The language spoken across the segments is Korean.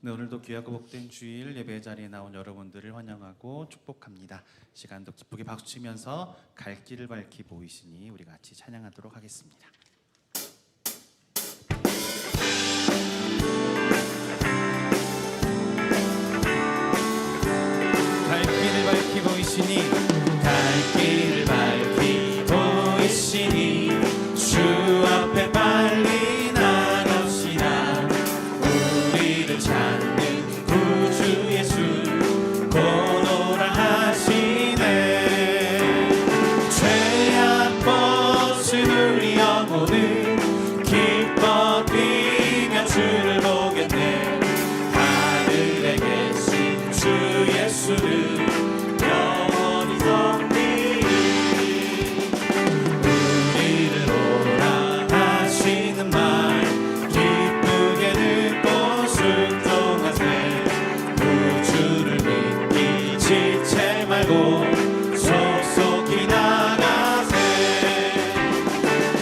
네, 오늘도 귀하고 복된 주일 예배 자리에 나온 여러분들을 환영하고 축복합니다. 시간도 기쁘게 박수치면서 갈 길을 밝히 보이시니 우리 같이 찬양하도록 하겠습니다. 갈 길을 밝히 보이시니 갈 길을 밝히 보이시니 주 앞에 빨리 나갑시다. 우리를 찾는 구주 예수 곧 오라 하시네. 죄악 벗은 우리 영혼은 기뻐 뛰며 주를 보겠네. 하늘에 계신 주 예수를 영원히 섬기리. 우리를 오라 하시는 말 기쁘게 듣고 순종하세. 구주를 믿기 지체 말고 속속히 나가세.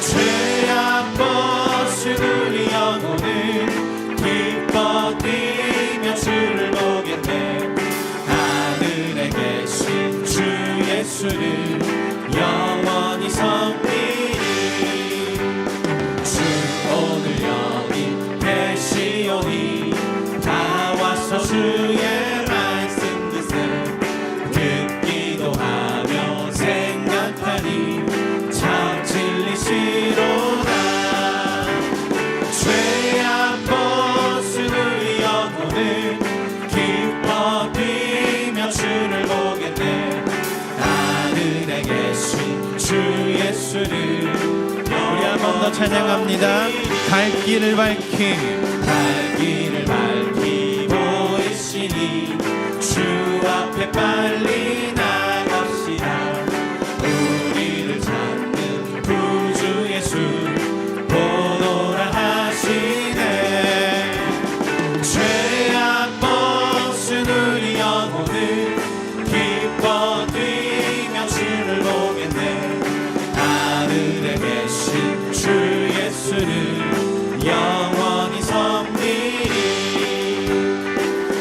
죄악 벗은 우리 영혼은 기뻐 뛰며 주를 보겠네. 하늘에 계신 주 예수를 영원히 섬기리. 주 오늘 여기 계시오니 다 와서 주의 말씀 듣세. 듣기도 하며 생각하니 참 진리시로다. 죄악 벗은 우리 영혼은 기뻐 뛰며 주를 보겠네. 하늘에 계신 주 예수를 우리 한 번 더 찬양합니다. 갈 길을 밝히 보이시니 주 앞에 빨리 나갑시다. 우리를 찾는 구주 예수 곧 오라 하시네. 죄악 벗은 우리 영혼은 기뻐 뛰며 주를 보겠네. 하늘에 계신 주 예수를 영원히 섬기리.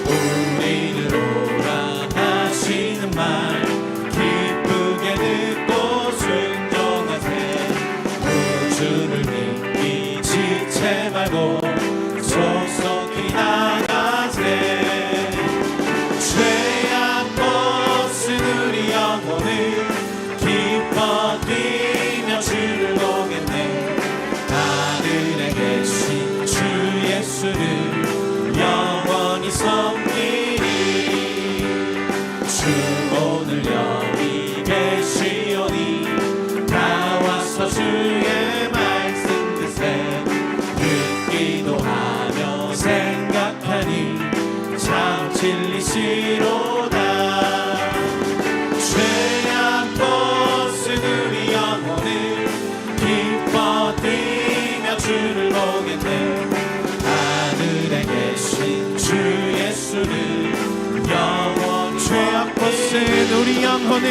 우리를 오라 하시는 말 기쁘게 듣고 순종하세. 구주를 믿기 지체 말고 속속히 나가세. 죄악 벗은 우리 영혼은 기뻐 뛰며 주를 보겠네. 하늘에 계신 주 예수를 영원히 섬기리. 주 오늘 여기 계시오니 다 와서 주의 말씀 듣세. 듣기도 하며 생각하니 참 진리시로다. 죄악 벗은 우리 영혼은 기뻐 뛰며 주를 보겠네. 하늘에 계신 주 예수를 영원히 죄악 벗은 우리 영혼은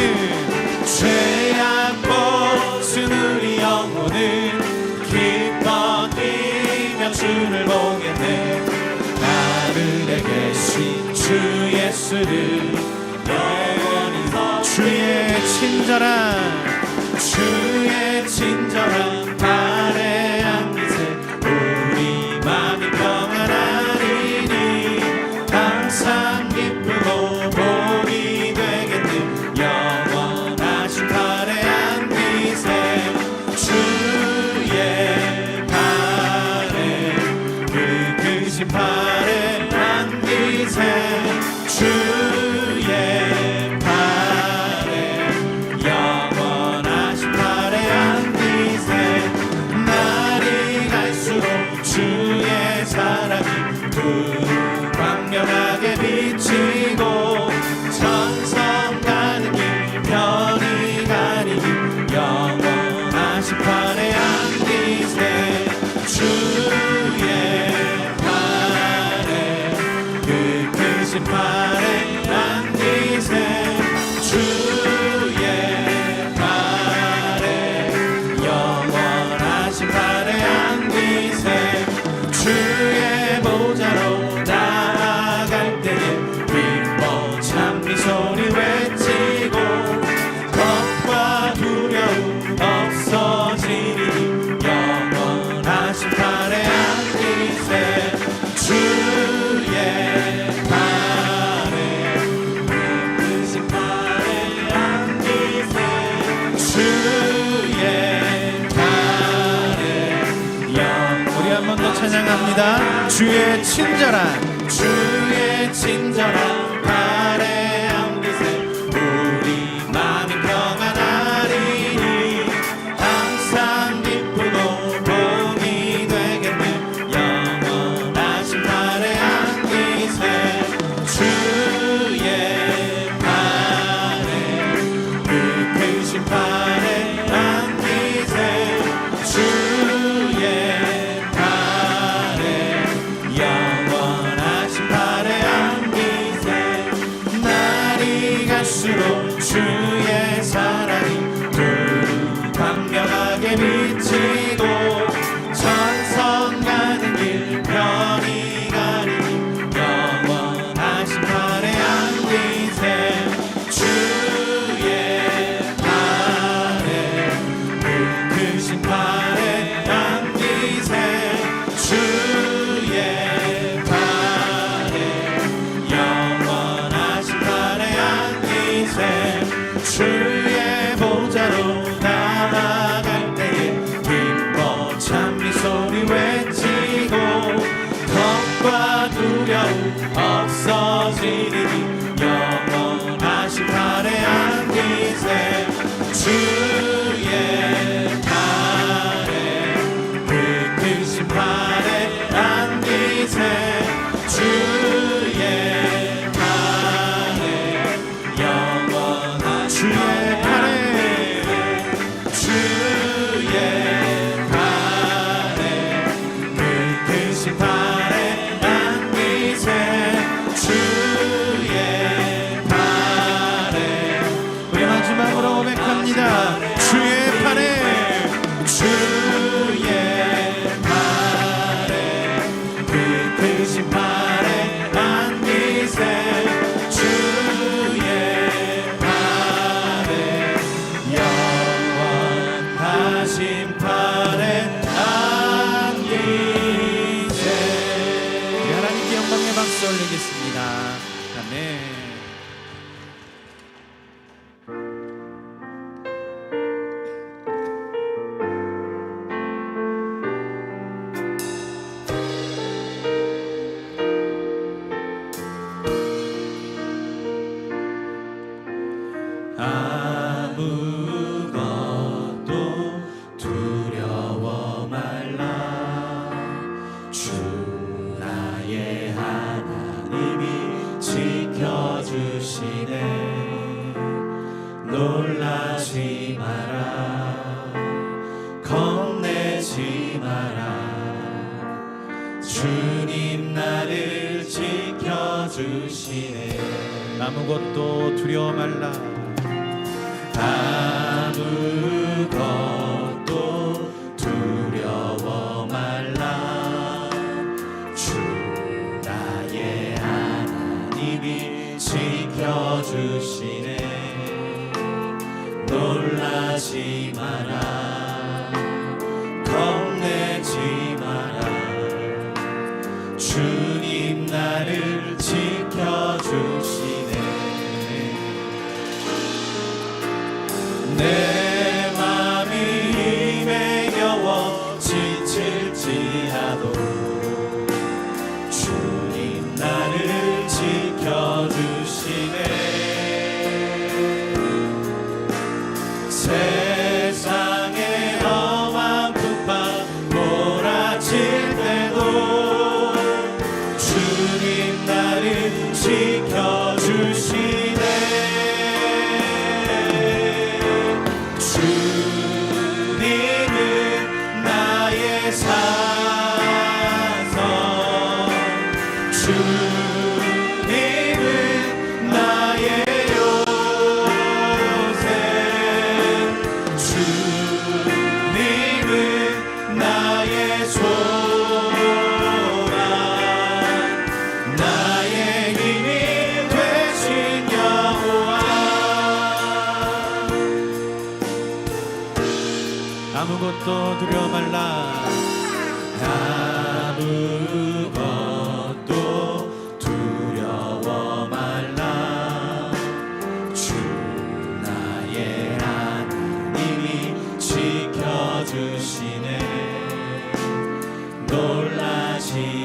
죄악 벗은 우리 영혼은 기뻐 뛰며 주를 보겠네. 하늘에 계신 주 예수를 영원히 주의 친절한 발에 안기세. 우리 맘이 평안하리니 항상 기쁘고 복이 되겠네. 영원하신 발에 안기세. 주의 발에 그 크신 발에 안기세. 주의 발에 영원하신 발에 안기세. 날이 갈수록 주의 사랑이 더 광명하게 비치고 천성 가는 길 편히 가니 영원하신 발에 안기세. 주의 발에 그 크신 발에 안기세. 주의 발에 영원하신 발에 안기세. 주의 보좌로 나 고백합니다. 주의 친절한 발에 안기세 우리 마음이 평안하리니 항상 기쁘고 복이 되겠네 영원하신 발에 안기세 주의 발에 그 크신 발에 안기세 주의 발에 영원하신 발에 안기세 날이 갈수록 주의 사랑이 두루 광명하게 비치고 전선 가는 길 편히 가리니 영원하신 발에 안기세 주의 발에 그 크신 발에 안기세 주의 발에 영원하신 발에 안기세 주의 보좌로 나아갈 때에 기뻐 찬미 소리 외치고 겁과 두려움 없어지리니 영원하신 발에 안기세 주의 발에 그 크신 발에 안기세 주의 발에 영원한 주의 발에 주의 발에 그 크신 발에 안기세 주의 발에 우리 마지막으로 고백합니다. 주의 발에 주의 발에 그 크신 발에 안기세 주의 발에 영원하신 발에 안기세 우리 하나님께 영광의 박수 올리겠습니다. 아멘. 아무것도 두려워 말라 주 나의 하나님이 지켜주시네 놀라지 마라 겁내지 마라 주님 나를 지켜주시네 아무것도 두려워 말라 아무것도 두려워 말라 주 나의 하나님이 지켜주시네 놀라지 마라 겁내지 마라 주님 나를 지켜주시네 내 맘이 힘에 겨워 지칠지라도 주님 나를 지켜주시네 세상에 험한 풍파 몰아칠 때도 주님 나를 지켜주시네 주님은 나의 산성 주님은 나의 요새 주님은 나의 소망 나의 힘이 되신 여호와 아무것도 두려워 말라 아무것도 두려워 말라 주 나의 하나님이 지켜주시네 놀라지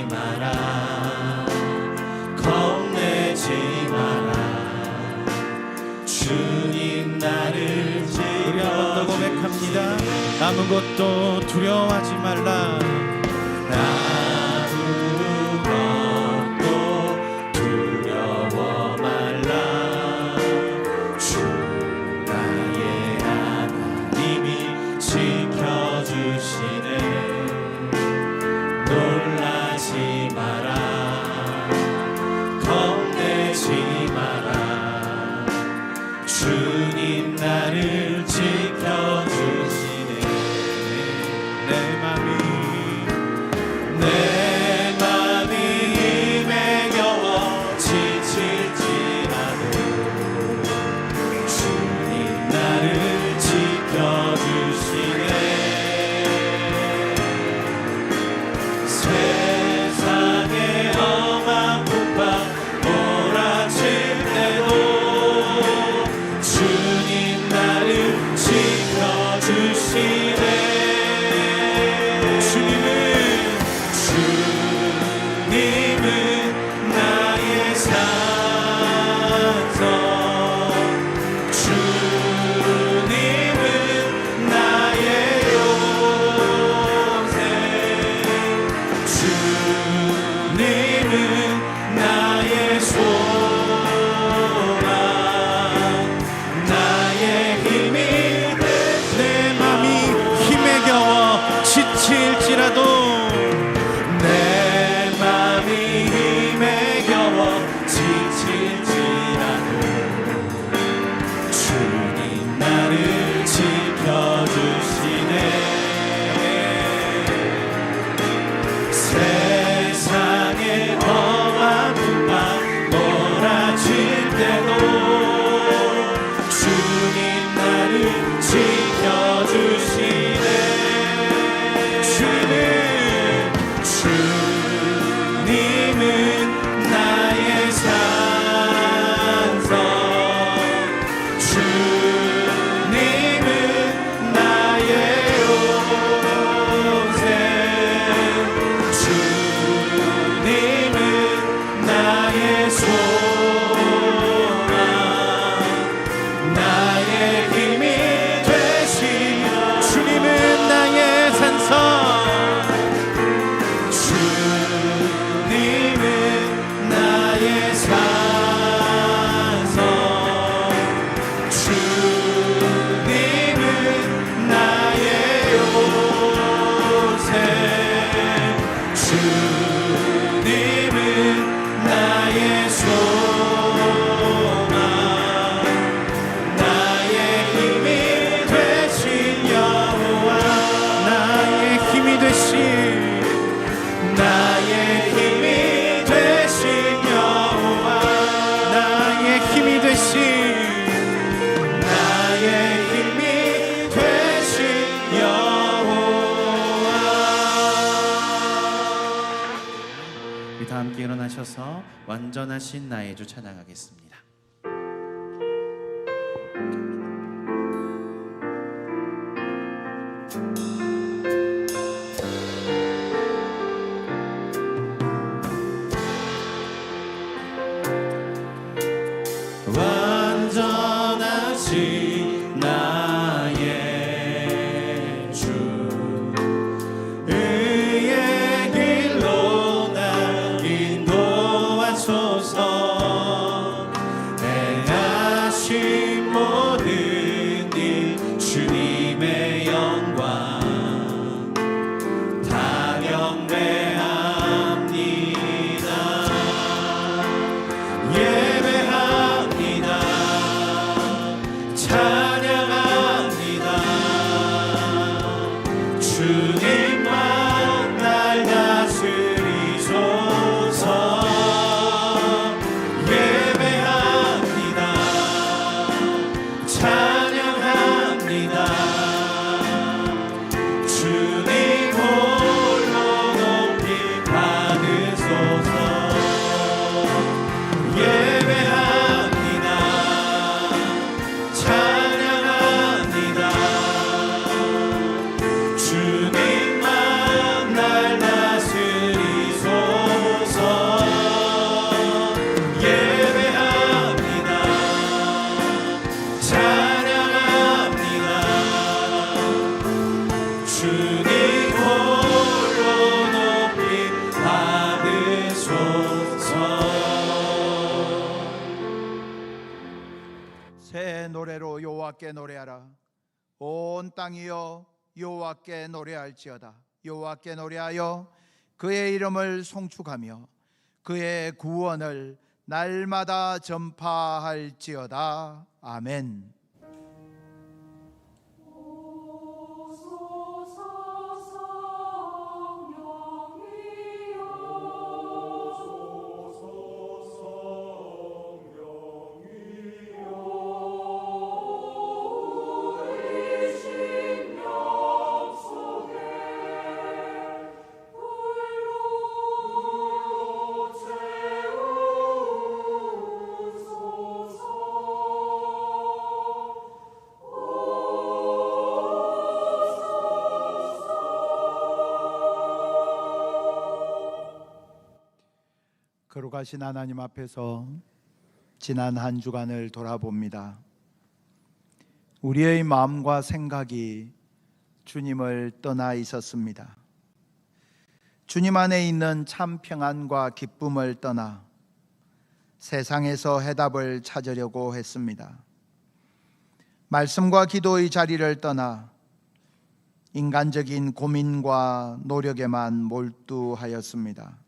고백합니다. 아무것도 두려워하지 말라. 아무것도 두려워 말라. 주 나의 하나님이 지켜주시네. 놀라지 마라. 겁내지 마라. 주님 나를 지켜주시네. 내 맘이 힘에 겨워 지칠지라도 주님 나를 지켜주시네. 세상에 험한 풍파 몰아칠 때도 주님 나를 지켜주시네. 주님은 나의 산성. 주님은 나의 요새. 주님은 나의 소망. 나의 힘이 내 맘이 힘에 겨워 지칠지라도 내 맘이 힘에 겨워 지칠지라도 주님 나를 지켜주시네. 세상에 험한 풍파 몰아칠 때도 주님 나를 지켜주시네. 주님은 나의 산성. 주님은 나의 요새. 주님은 나의 소망. 나의 힘이 되시며 주님은 나의 산성. 주님은 나의 산성. 주님은 나의 요새. 주님은 나의 소망. 나의 힘이 되신 여호와. 나의 힘이 되신 나의 힘이 되신 여호와. 나의 힘이 되신 나의 힘이 되신 여호와. 우리 다 함께 일어나셔서 완전하신 나의 주 찬양하겠습니다. 완전하신 나의 주 의의 길로 날 인도하소서. 여호와께 노래하라. 온 땅이여 여호와께 노래할지어다. 여호와께 노래하여 그의 이름을 송축하며 그의 구원을 날마다 전파할지어다. 아멘. 거룩하신 하나님 앞에서 지난 한 주간을 돌아봅니다. 우리의 마음과 생각이 주님을 떠나 있었습니다. 주님 안에 있는 참 평안과 기쁨을 떠나 세상에서 해답을 찾으려고 했습니다. 말씀과 기도의 자리를 떠나 인간적인 고민과 노력에만 몰두하였습니다.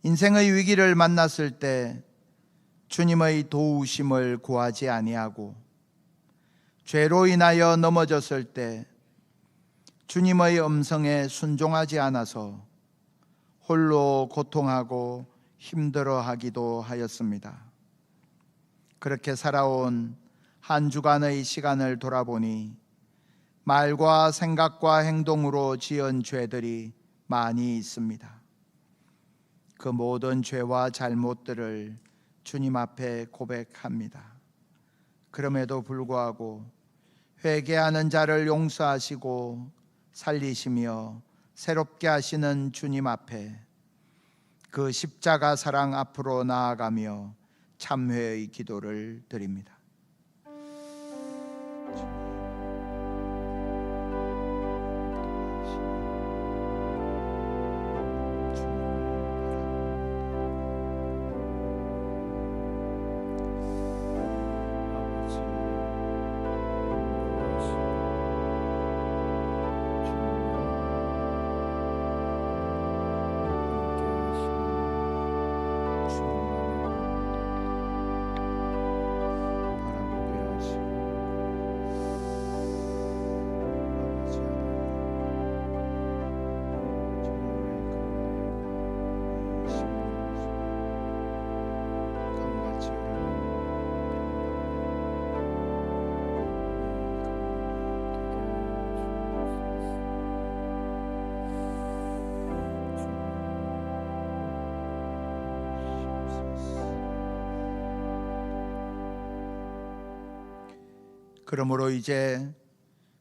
인생의 위기를 만났을 때 주님의 도우심을 구하지 아니하고, 죄로 인하여 넘어졌을 때 주님의 음성에 순종하지 않아서 홀로 고통하고 힘들어하기도 하였습니다. 그렇게 살아온 한 주간의 시간을 돌아보니 말과 생각과 행동으로 지은 죄들이 많이 있습니다. 그 모든 죄와 잘못들을 주님 앞에 고백합니다. 그럼에도 불구하고 회개하는 자를 용서하시고 살리시며 새롭게 하시는 주님 앞에 그 십자가 사랑 앞으로 나아가며 참회의 기도를 드립니다. 그러므로 이제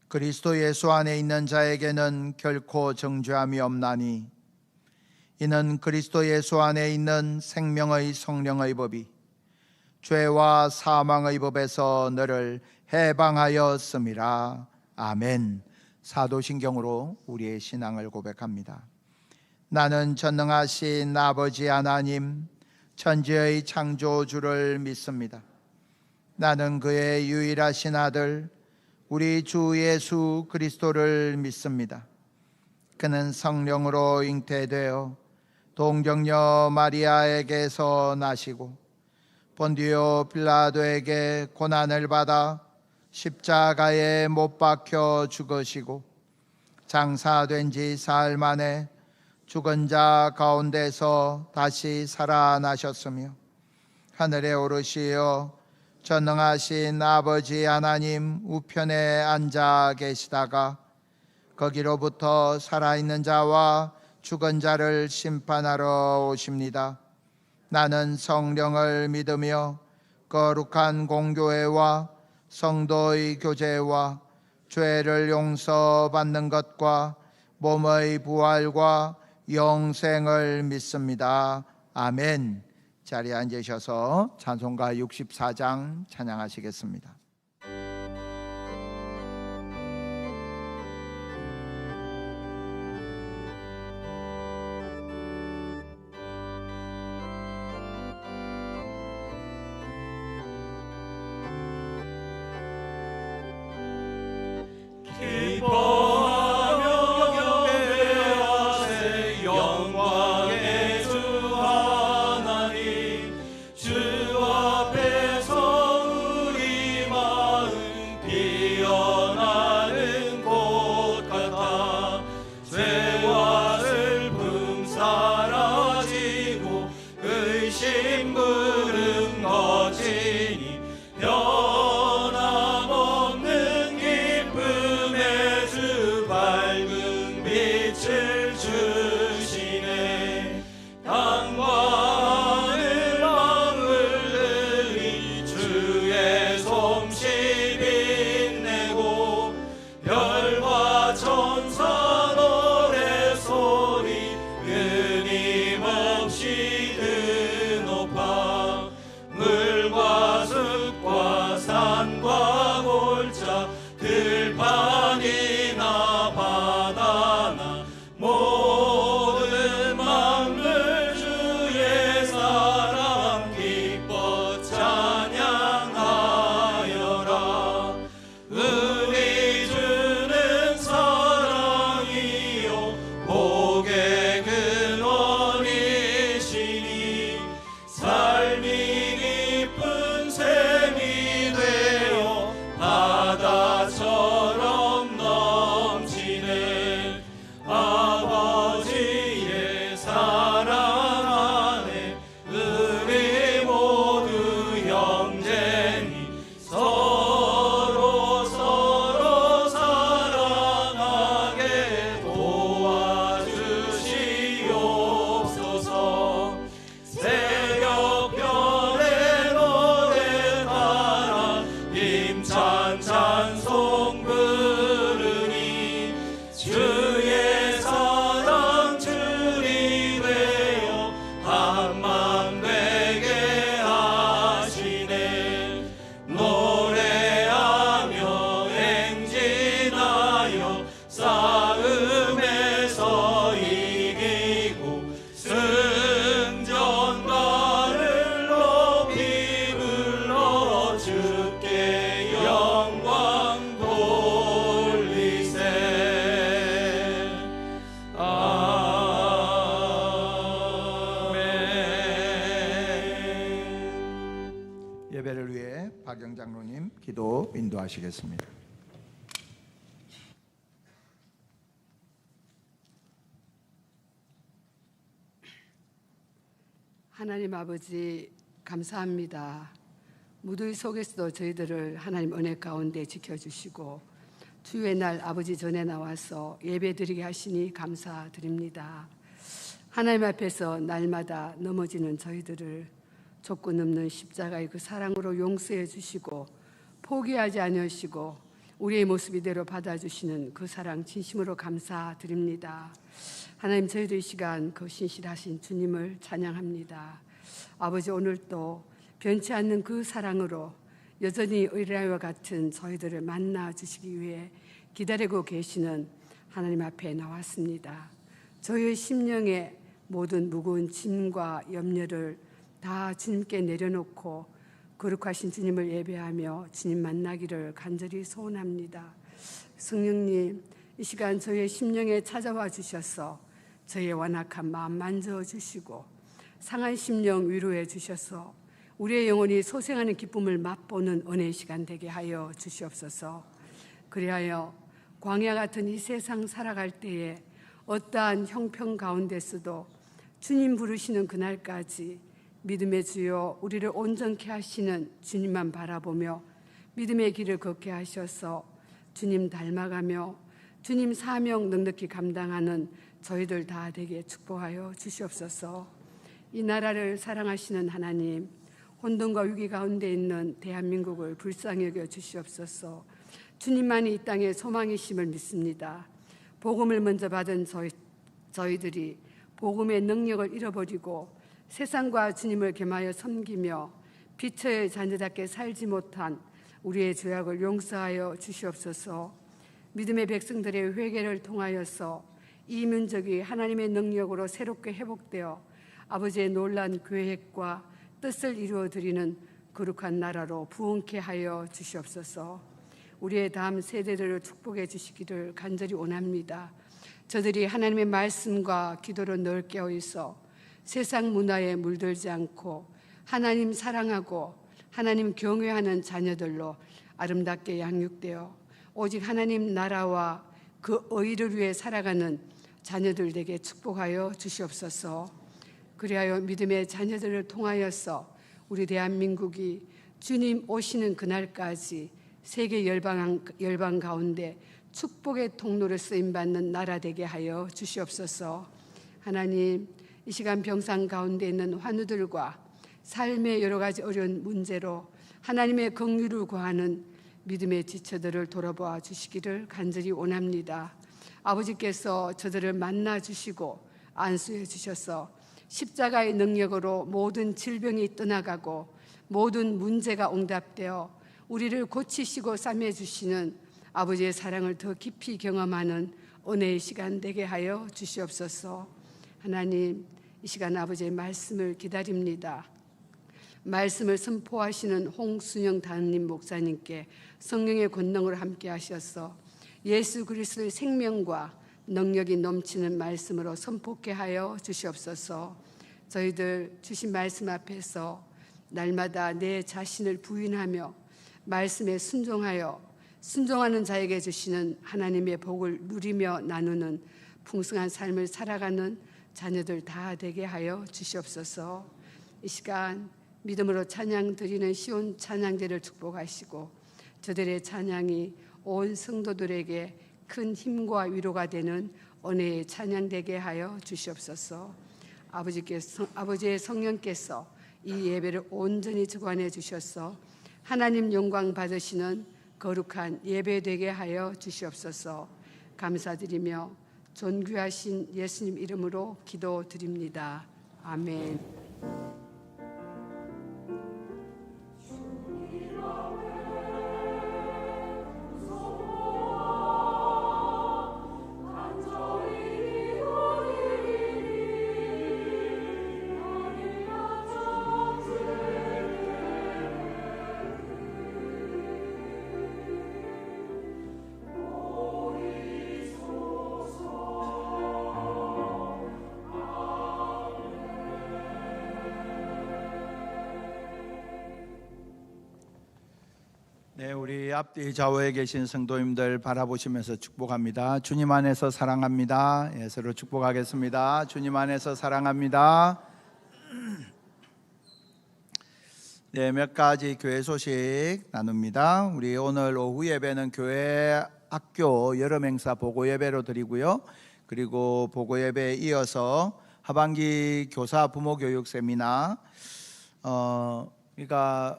그리스도 예수 안에 있는 자에게는 결코 정죄함이 없나니, 이는 그리스도 예수 안에 있는 생명의 성령의 법이 죄와 사망의 법에서 너를 해방하였음이라. 아멘. 사도신경으로 우리의 신앙을 고백합니다. 나는 전능하신 아버지 하나님, 천지의 창조주를 믿습니다. 나는 그의 유일하신 아들 우리 주 예수 그리스도를 믿습니다. 그는 성령으로 잉태되어 동정녀 마리아에게서 나시고 본디오 빌라도에게 고난을 받아 십자가에 못 박혀 죽으시고 장사된 지 사흘 만에 죽은 자 가운데서 다시 살아나셨으며 하늘에 오르시어 전능하신 아버지 하나님 우편에 앉아 계시다가 거기로부터 살아있는 자와 죽은 자를 심판하러 오십니다. 나는 성령을 믿으며 거룩한 공교회와 성도의 교제와 죄를 용서받는 것과 몸의 부활과 영생을 믿습니다. 아멘. 자리에 앉으셔서 찬송가 64장 찬양하시겠습니다. 빛을 주시네. 땅과 하늘 만물들이 주의 솜씨 빛내고 별과 천사 노래소리 끊임없이 드높아 물과 숲과 산과 골짜 들판이나 바다나 모든 만물 주의 사랑 기뻐 찬양하여라. 우리 주는 사랑이요 복의 근원이시니 삶이 깊은 샘이 되어 바다처럼 넘치네. 아버지의 사랑 안에 우리 모두 형제니 서로 사랑하게 도와주시옵소서. 새벽별의 노래 따라 힘찬 찬송 부르니 주의 사랑 줄이 되어 한만 되게 하시네. 노래하며 행진하여 싸움에서 이기고 승전가를 높이 불러 주께 영광 돌리세. 아멘. 예배를 위해 박영 장로님 기도 인도하시겠습니다. 하나님 아버지 감사합니다. 무더위 속에서도 저희들을 하나님 은혜 가운데 지켜주시고 주의 날 아버지 전에 나와서 예배드리게 하시니 감사드립니다. 하나님 앞에서 날마다 넘어지는 저희들을 조건 없는 십자가의 그 사랑으로 용서해 주시고 포기하지 않으시고 우리의 모습 이대로 받아주시는 그 사랑 진심으로 감사드립니다. 하나님, 저희들 이 시간 그 신실하신 주님을 찬양합니다. 아버지, 오늘도 변치 않는 그 사랑으로 여전히 의뢰와 같은 저희들을 만나 주시기 위해 기다리고 계시는 하나님 앞에 나왔습니다. 저희의 심령의 모든 무거운 짐과 염려를 다 주님께 내려놓고 거룩하신 주님을 예배하며 주님 만나기를 간절히 소원합니다. 성령님, 이 시간 저희의 심령에 찾아와 주셔서 저희의 완악한 마음 만져주시고 상한 심령 위로해 주셔서 우리의 영혼이 소생하는 기쁨을 맛보는 은혜의 시간 되게 하여 주시옵소서. 그리하여 광야 같은 이 세상 살아갈 때에 어떠한 형편 가운데서도 주님 부르시는 그날까지 믿음의 주여 우리를 온전케 하시는 주님만 바라보며 믿음의 길을 걷게 하셔서 주님 닮아가며 주님 사명 넉넉히 감당하는 저희들 다 되게 축복하여 주시옵소서. 이 나라를 사랑하시는 하나님, 혼돈과 위기 가운데 있는 대한민국을 불쌍히 여겨 주시옵소서. 주님만이 이 땅의 소망이심을 믿습니다. 복음을 먼저 받은 저희들이 복음의 능력을 잃어버리고 세상과 주님을 겸하여 섬기며 빛의 자녀답게 살지 못한 우리의 죄악을 용서하여 주시옵소서. 믿음의 백성들의 회개를 통하여서 이 민족이 하나님의 능력으로 새롭게 회복되어 아버지의 놀라운 계획과 뜻을 이루어드리는 거룩한 나라로 부흥케 하여 주시옵소서. 우리의 다음 세대들을 축복해 주시기를 간절히 원합니다. 저들이 하나님의 말씀과 기도로 늘 깨어있어 세상 문화에 물들지 않고 하나님 사랑하고 하나님 경외하는 자녀들로 아름답게 양육되어 오직 하나님 나라와 그 의를 위해 살아가는 자녀들 되게 축복하여 주시옵소서. 그리하여 믿음의 자녀들을 통하여서 우리 대한민국이 주님 오시는 그날까지 세계 열방 가운데 축복의 통로로 쓰임받는 나라 되게 하여 주시옵소서. 하나님, 이 시간 병상 가운데 있는 환우들과 삶의 여러 가지 어려운 문제로 하나님의 긍휼을 구하는 믿음의 지체들을 돌아보아 주시기를 간절히 원합니다. 아버지께서 저들을 만나 주시고 안수해 주셔서 십자가의 능력으로 모든 질병이 떠나가고 모든 문제가 응답되어 우리를 고치시고 싸매 주시는 아버지의 사랑을 더 깊이 경험하는 은혜의 시간 되게 하여 주시옵소서. 하나님, 이 시간 아버지의 말씀을 기다립니다. 말씀을 선포하시는 홍순영 담임 목사님께 성령의 권능을 함께 하셔서 예수 그리스도의 생명과 능력이 넘치는 말씀으로 선포케 하여 주시옵소서. 저희들 주신 말씀 앞에서 날마다 내 자신을 부인하며 말씀에 순종하는 자에게 주시는 하나님의 복을 누리며 나누는 풍성한 삶을 살아가는 자녀들 다 되게 하여 주시옵소서. 이 시간 믿음으로 찬양 드리는 시온 찬양제를 축복하시고 저들의 찬양이 온 성도들에게 큰 힘과 위로가 되는 은혜의 찬양 되게 하여 주시옵소서. 아버지의 성령께서 이 예배를 온전히 주관해 주셔서 하나님 영광 받으시는 거룩한 예배 되게 하여 주시옵소서. 감사드리며 존귀하신 예수님 이름으로 기도드립니다. 아멘. 네, 우리 앞뒤 좌우에 계신 성도님들 바라보시면서 축복합니다. 주님 안에서 사랑합니다. 예, 서로 축복하겠습니다. 주님 안에서 사랑합니다. 네, 몇 가지 교회 소식 나눕니다. 우리 오늘 오후 예배는 교회 학교 여름 행사 보고 예배로 드리고요. 그리고 보고 예배에 이어서 하반기 교사 부모 교육 세미나 그러니까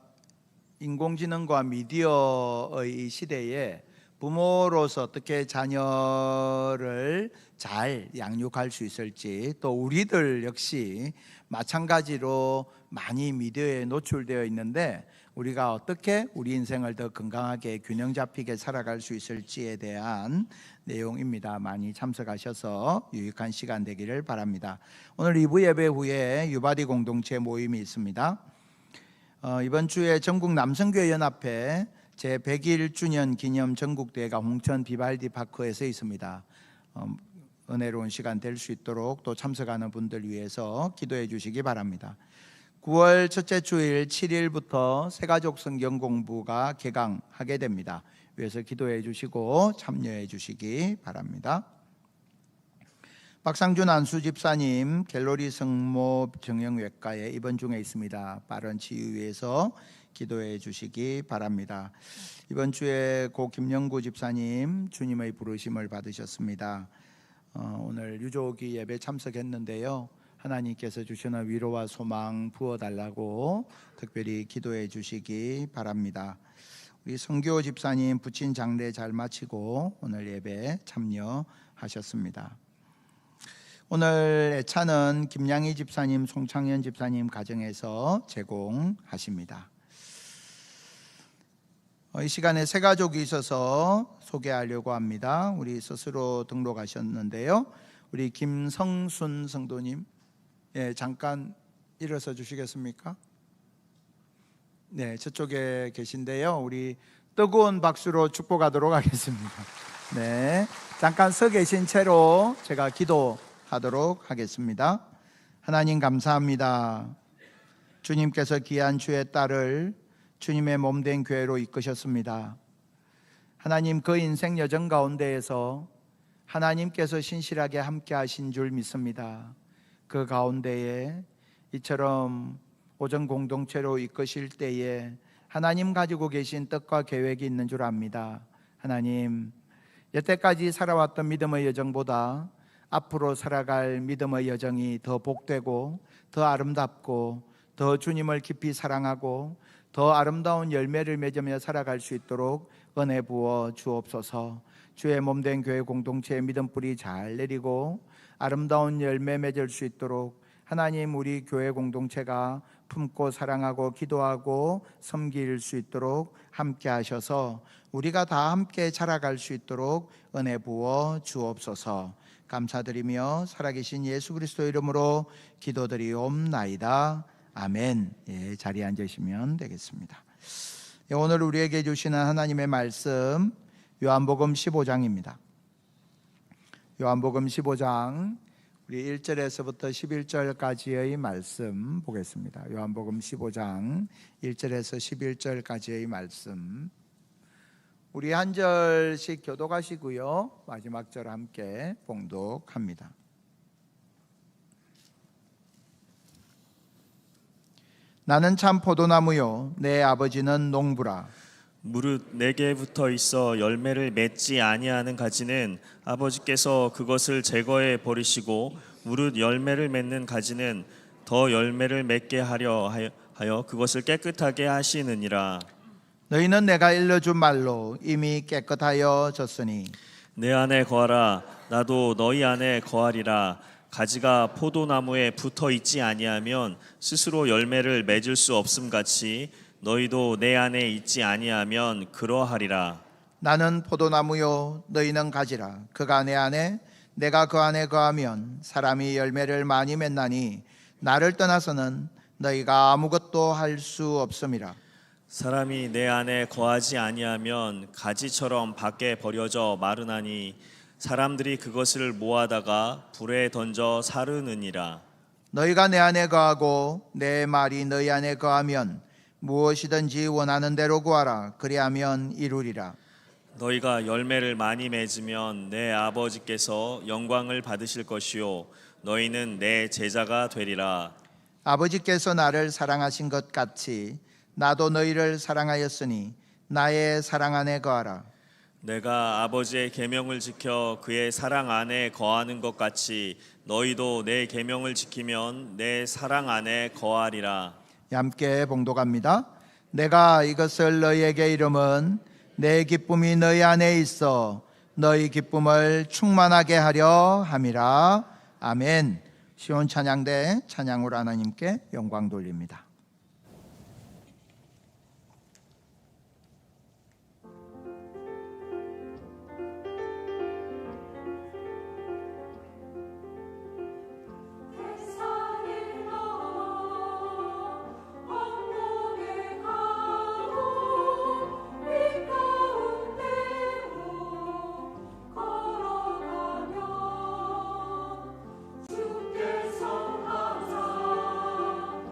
인공지능과 미디어의 시대에 부모로서 어떻게 자녀를 잘 양육할 수 있을지, 또 우리들 역시 마찬가지로 많이 미디어에 노출되어 있는데 우리가 어떻게 우리 인생을 더 건강하게 균형 잡히게 살아갈 수 있을지에 대한 내용입니다. 많이 참석하셔서 유익한 시간 되기를 바랍니다. 오늘 2부 예배 후에 유바디 공동체 모임이 있습니다. 이번 주에 전국 남성교회 연합회 제101주년 기념 전국대회가 홍천 비발디 파크에서 있습니다. 은혜로운 시간 될 수 있도록 또 참석하는 분들 위해서 기도해 주시기 바랍니다. 9월 첫째 주일 7일부터 새가족 성경 공부가 개강하게 됩니다. 위해서 기도해 주시고 참여해 주시기 바랍니다. 박상준 안수 집사님 갤러리 성모 정형외과에 입원 중에 있습니다. 빠른 치유 위해서 기도해 주시기 바랍니다. 이번 주에 고 김영구 집사님 주님의 부르심을 받으셨습니다. 오늘 유족이 예배 참석했는데요. 하나님께서 주시는 위로와 소망 부어달라고 특별히 기도해 주시기 바랍니다. 우리 성교 집사님 부친 장례 잘 마치고 오늘 예배 참여하셨습니다. 오늘 애차는 김양희 집사님, 송창현 집사님 가정에서 제공하십니다. 이 시간에 세 가족이 있어서 소개하려고 합니다. 우리 스스로 등록하셨는데요. 우리 김성순 성도님, 잠깐 일어서 주시겠습니까? 네, 저쪽에 계신데요. 우리 뜨거운 박수로 축복하도록 하겠습니다. 네, 잠깐 서 계신 채로 제가 기도하도록 하겠습니다. 하나님 감사합니다. 주님께서 귀한 주의 딸을 주님의 몸된 교회로 이끄셨습니다. 하나님, 그 인생 여정 가운데에서 하나님께서 신실하게 함께 하신 줄 믿습니다. 그 가운데에 이처럼 오전 공동체로 이끄실 때에 하나님 가지고 계신 뜻과 계획이 있는 줄 압니다. 하나님, 여태까지 살아왔던 믿음의 여정보다 앞으로 살아갈 믿음의 여정이 더 복되고 더 아름답고 더 주님을 깊이 사랑하고 더 아름다운 열매를 맺으며 살아갈 수 있도록 은혜 부어 주옵소서. 주의 몸된 교회 공동체의 믿음 뿌리 잘 내리고 아름다운 열매 맺을 수 있도록 하나님, 우리 교회 공동체가 품고 사랑하고 기도하고 섬길 수 있도록 함께 하셔서 우리가 다 함께 자라갈 수 있도록 은혜 부어 주옵소서. 감사드리며 살아계신 예수 그리스도 이름으로 기도드리옵나이다. 아멘. 예, 자리에 앉으시면 되겠습니다. 예, 오늘 우리에게 주시는 하나님의 말씀 요한복음 15장입니다. 요한복음 15장 우리 1절에서부터 11절까지의 말씀 보겠습니다. 요한복음 15장 1절에서 11절까지의 말씀. 우리 한 절씩 교독하시고요. 마지막 절 함께 봉독합니다. 나는 참 포도나무요 내 아버지는 농부라. 무릇 내게 붙어 있어 열매를 맺지 아니하는 가지는 아버지께서 그것을 제거해 버리시고 무릇 열매를 맺는 가지는 더 열매를 맺게 하려 하여 그것을 깨끗하게 하시느니라. 너희는 내가 일러준 말로 이미 깨끗하여졌으니 내 안에 거하라. 나도 너희 안에 거하리라. 가지가 포도나무에 붙어 있지 아니하면 스스로 열매를 맺을 수 없음 같이 너희도 내 안에 있지 아니하면 그러하리라. 나는 포도나무요 너희는 가지라. 그가 내 안에 내가 그 안에 거하면 사람이 열매를 많이 맺나니 나를 떠나서는 너희가 아무것도 할 수 없음이라. 사람이 내 안에 거하지 아니하면 가지처럼 밖에 버려져 마르나니 사람들이 그것을 모아다가 불에 던져 사르느니라. 너희가 내 안에 거하고 내 말이 너희 안에 거하면 무엇이든지 원하는 대로 구하라. 그리하면 이루리라. 너희가 열매를 많이 맺으면 내 아버지께서 영광을 받으실 것이요 너희는 내 제자가 되리라. 아버지께서 나를 사랑하신 것 같이 나도 너희를 사랑하였으니 나의 사랑 안에 거하라. 내가 아버지의 계명을 지켜 그의 사랑 안에 거하는 것 같이 너희도 내 계명을 지키면 내 사랑 안에 거하리라. 함께 봉독합니다. 내가 이것을 너희에게 이름은 내 기쁨이 너희 안에 있어 너희 기쁨을 충만하게 하려 함이라. 아멘. 시온 찬양대 찬양으로 하나님께 영광 돌립니다. 주께서 항상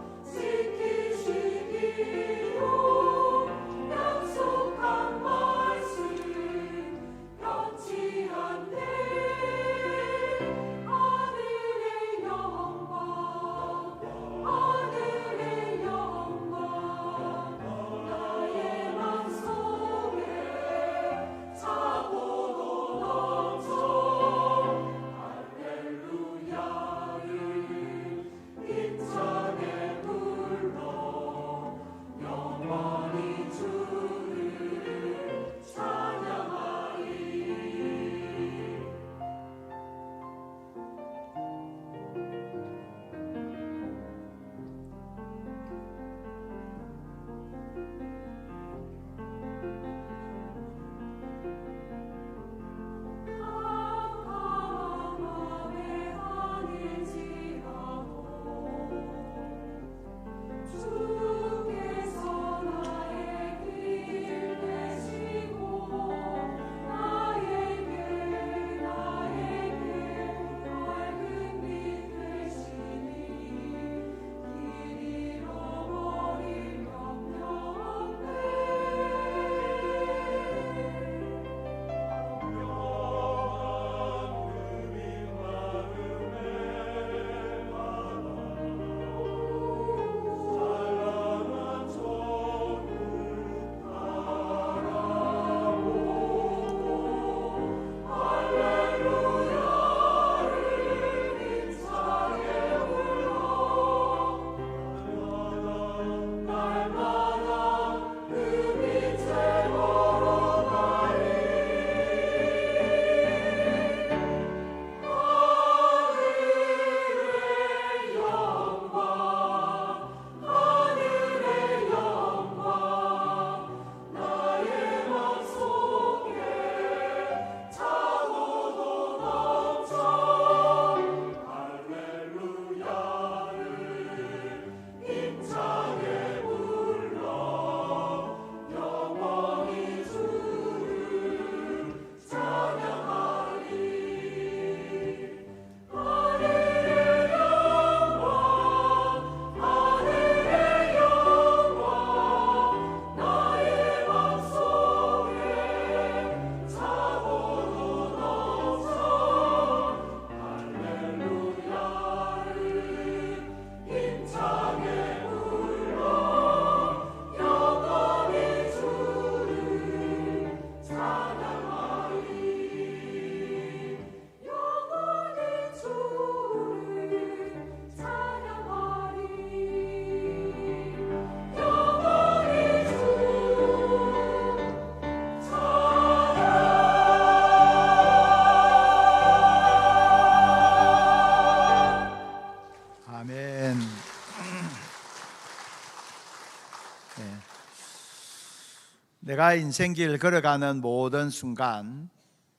내가 인생길 걸어가는 모든 순간,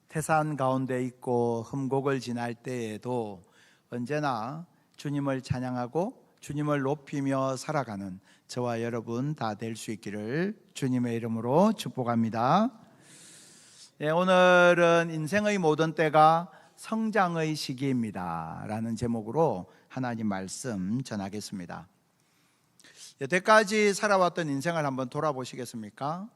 태산 가운데 있고 흠곡을 지날 때에도 언제나 주님을 찬양하고 주님을 높이며 살아가는 저와 여러분 다 될 수 있기를 주님의 이름으로 축복합니다. 오늘은 인생의 모든 때가 성장의 시기입니다 라는 제목으로 하나님 말씀 전하겠습니다. 여태까지 살아왔던 인생을 한번 돌아보시겠습니까?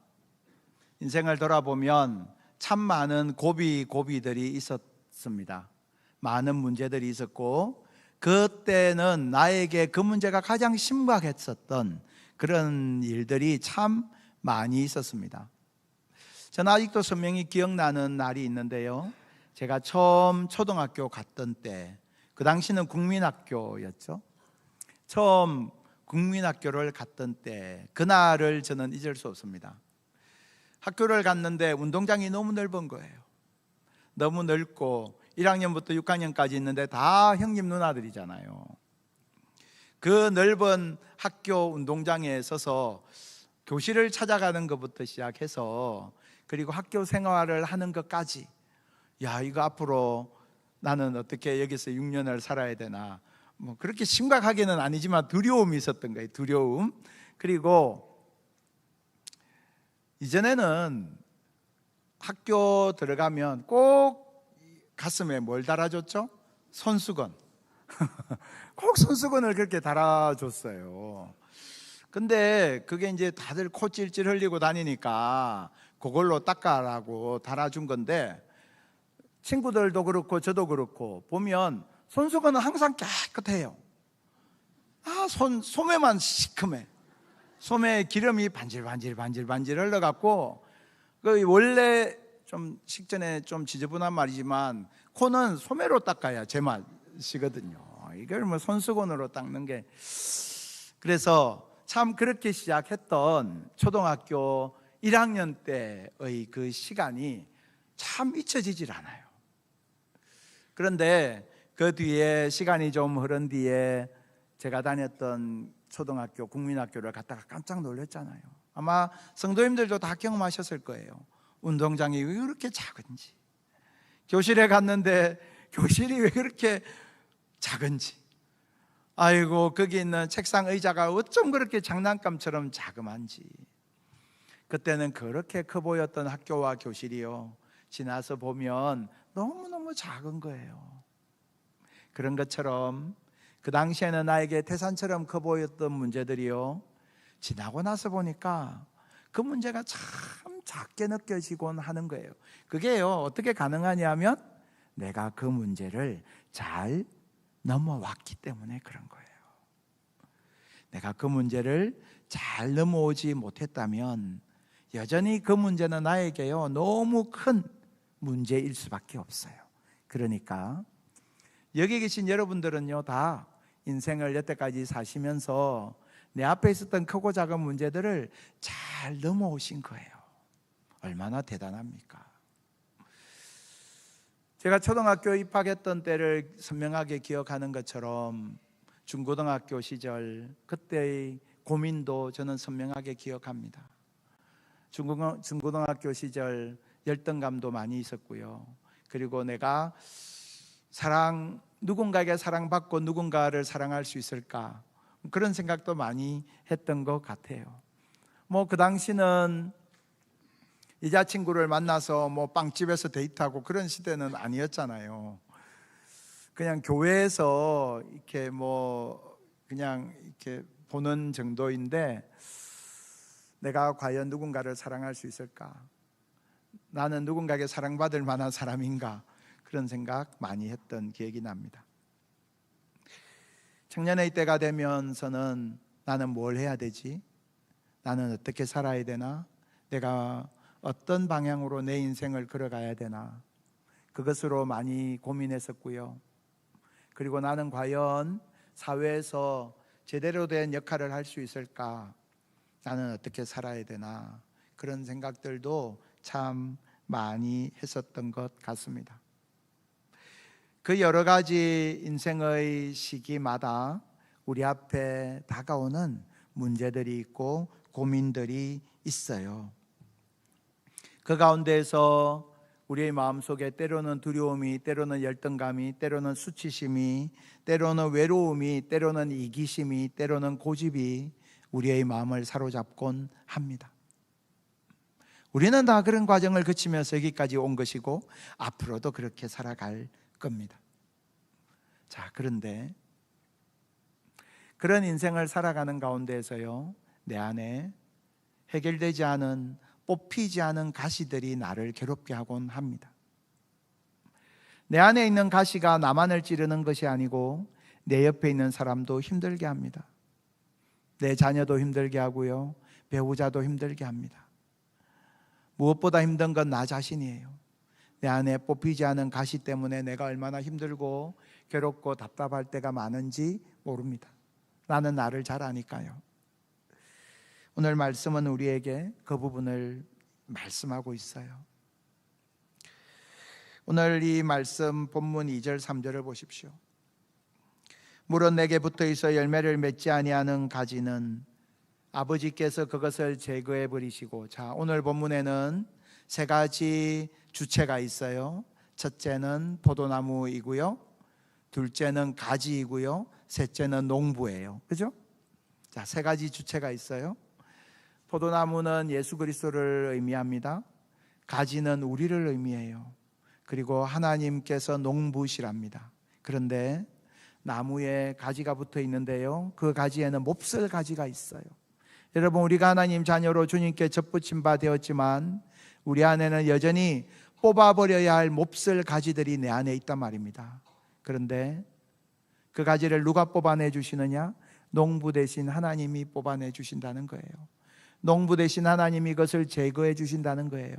인생을 돌아보면 참 많은 고비들이 있었습니다. 많은 문제들이 있었고, 그때는 나에게 그 문제가 가장 심각했었던 그런 일들이 참 많이 있었습니다. 저는 아직도 선명히 기억나는 날이 있는데요, 제가 처음 초등학교 갔던 때, 그 당시는 국민학교였죠. 처음 국민학교를 갔던 때, 그날을 저는 잊을 수 없습니다. 학교를 갔는데 운동장이 너무 넓은 거예요. 너무 넓고 1학년부터 6학년까지 있는데 다 형님 누나들이잖아요. 그 넓은 학교 운동장에 서서 교실을 찾아가는 것부터 시작해서, 그리고 학교 생활을 하는 것까지, 야, 이거 앞으로 나는 어떻게 여기서 6년을 살아야 되나, 뭐 그렇게 심각하게는 아니지만 두려움이 있었던 거예요. 두려움. 그리고 이전에는 학교 들어가면 꼭 가슴에 뭘 달아줬죠? 손수건. 꼭 손수건을 그렇게 달아줬어요. 근데 그게 이제 다들 코 찔찔 흘리고 다니니까 그걸로 닦아라고 달아준 건데, 친구들도 그렇고 저도 그렇고 보면 손수건은 항상 깨끗해요. 소매만 시큼해. 소매에 기름이 반질 흘러갖고, 원래 좀 식전에 좀 지저분한 말이지만 코는 소매로 닦아야 제맛이거든요. 이걸 뭐 손수건으로 닦는 게. 그래서 참 그렇게 시작했던 초등학교 1학년 때의 그 시간이 참 잊혀지질 않아요. 그런데 그 뒤에 시간이 좀 흐른 뒤에 제가 다녔던 초등학교 국민학교를 갔다가 깜짝 놀랐잖아요. 아마 성도님들도 다 경험하셨을 거예요. 운동장이 왜 그렇게 작은지, 교실에 갔는데 교실이 왜 그렇게 작은지, 아이고 거기 있는 책상 의자가 어쩜 그렇게 장난감처럼 자그만지. 그때는 그렇게 커 보였던 학교와 교실이요, 지나서 보면 너무너무 작은 거예요. 그런 것처럼 그 당시에는 나에게 태산처럼 커 보였던 문제들이요, 지나고 나서 보니까 그 문제가 참 작게 느껴지곤 하는 거예요. 그게요, 어떻게 가능하냐면 내가 그 문제를 잘 넘어왔기 때문에 그런 거예요. 내가 그 문제를 잘 넘어오지 못했다면 여전히 그 문제는 나에게요 너무 큰 문제일 수밖에 없어요. 그러니까 여기 계신 여러분들은요, 다 인생을 여태까지 사시면서 내 앞에 있었던 크고 작은 문제들을 잘 넘어오신 거예요. 얼마나 대단합니까? 제가 초등학교 입학했던 때를 선명하게 기억하는 것처럼 중고등학교 시절 그때의 고민도 저는 선명하게 기억합니다. 중고등학교 시절 열등감도 많이 있었고요. 그리고 내가 누군가에게 사랑받고 누군가를 사랑할 수 있을까, 그런 생각도 많이 했던 것 같아요. 뭐 그 당시는 여자친구를 만나서 뭐 빵집에서 데이트하고 그런 시대는 아니었잖아요. 그냥 교회에서 이렇게 뭐 그냥 이렇게 보는 정도인데, 내가 과연 누군가를 사랑할 수 있을까? 나는 누군가에게 사랑받을 만한 사람인가? 그런 생각 많이 했던 기억이 납니다. 청년의 때가 되면서는 나는 뭘 해야 되지? 나는 어떻게 살아야 되나? 내가 어떤 방향으로 내 인생을 걸어가야 되나? 그것으로 많이 고민했었고요. 그리고 나는 과연 사회에서 제대로 된 역할을 할 수 있을까? 나는 어떻게 살아야 되나? 그런 생각들도 참 많이 했었던 것 같습니다. 그 여러 가지 인생의 시기마다 우리 앞에 다가오는 문제들이 있고 고민들이 있어요. 그 가운데에서 우리의 마음속에 때로는 두려움이, 때로는 열등감이, 때로는 수치심이, 때로는 외로움이, 때로는 이기심이, 때로는 고집이 우리의 마음을 사로잡곤 합니다. 우리는 다 그런 과정을 거치면서 여기까지 온 것이고 앞으로도 그렇게 살아갈 겁니다. 자, 그런데 그런 인생을 살아가는 가운데에서요, 내 안에 해결되지 않은, 뽑히지 않은 가시들이 나를 괴롭게 하곤 합니다. 내 안에 있는 가시가 나만을 찌르는 것이 아니고 내 옆에 있는 사람도 힘들게 합니다. 내 자녀도 힘들게 하고요, 배우자도 힘들게 합니다. 무엇보다 힘든 건 나 자신이에요. 내 안에 뽑히지 않은 가시 때문에 내가 얼마나 힘들고 괴롭고 답답할 때가 많은지 모릅니다. 나는 나를 잘 아니까요. 오늘 말씀은 우리에게 그 부분을 말씀하고 있어요. 오늘 이 말씀 본문 2절 3절을 보십시오. 물은 내게 붙어 있어 열매를 맺지 아니하는 가지는 아버지께서 그것을 제거해 버리시고. 자, 오늘 본문에는 세 가지 주체가 있어요. 첫째는 포도나무이고요, 둘째는 가지이고요, 셋째는 농부예요. 그죠? 자, 세 가지 주체가 있어요. 포도나무는 예수 그리스도를 의미합니다. 가지는 우리를 의미해요. 그리고 하나님께서 농부시랍니다. 그런데 나무에 가지가 붙어 있는데요, 그 가지에는 몹쓸 가지가 있어요. 여러분, 우리가 하나님 자녀로 주님께 접붙임 바 되었지만 우리 안에는 여전히 뽑아버려야 할 몹쓸 가지들이 내 안에 있단 말입니다. 그런데 그 가지를 누가 뽑아내 주시느냐? 농부 대신 하나님이 뽑아내 주신다는 거예요. 농부 대신 하나님이 이것을 제거해 주신다는 거예요.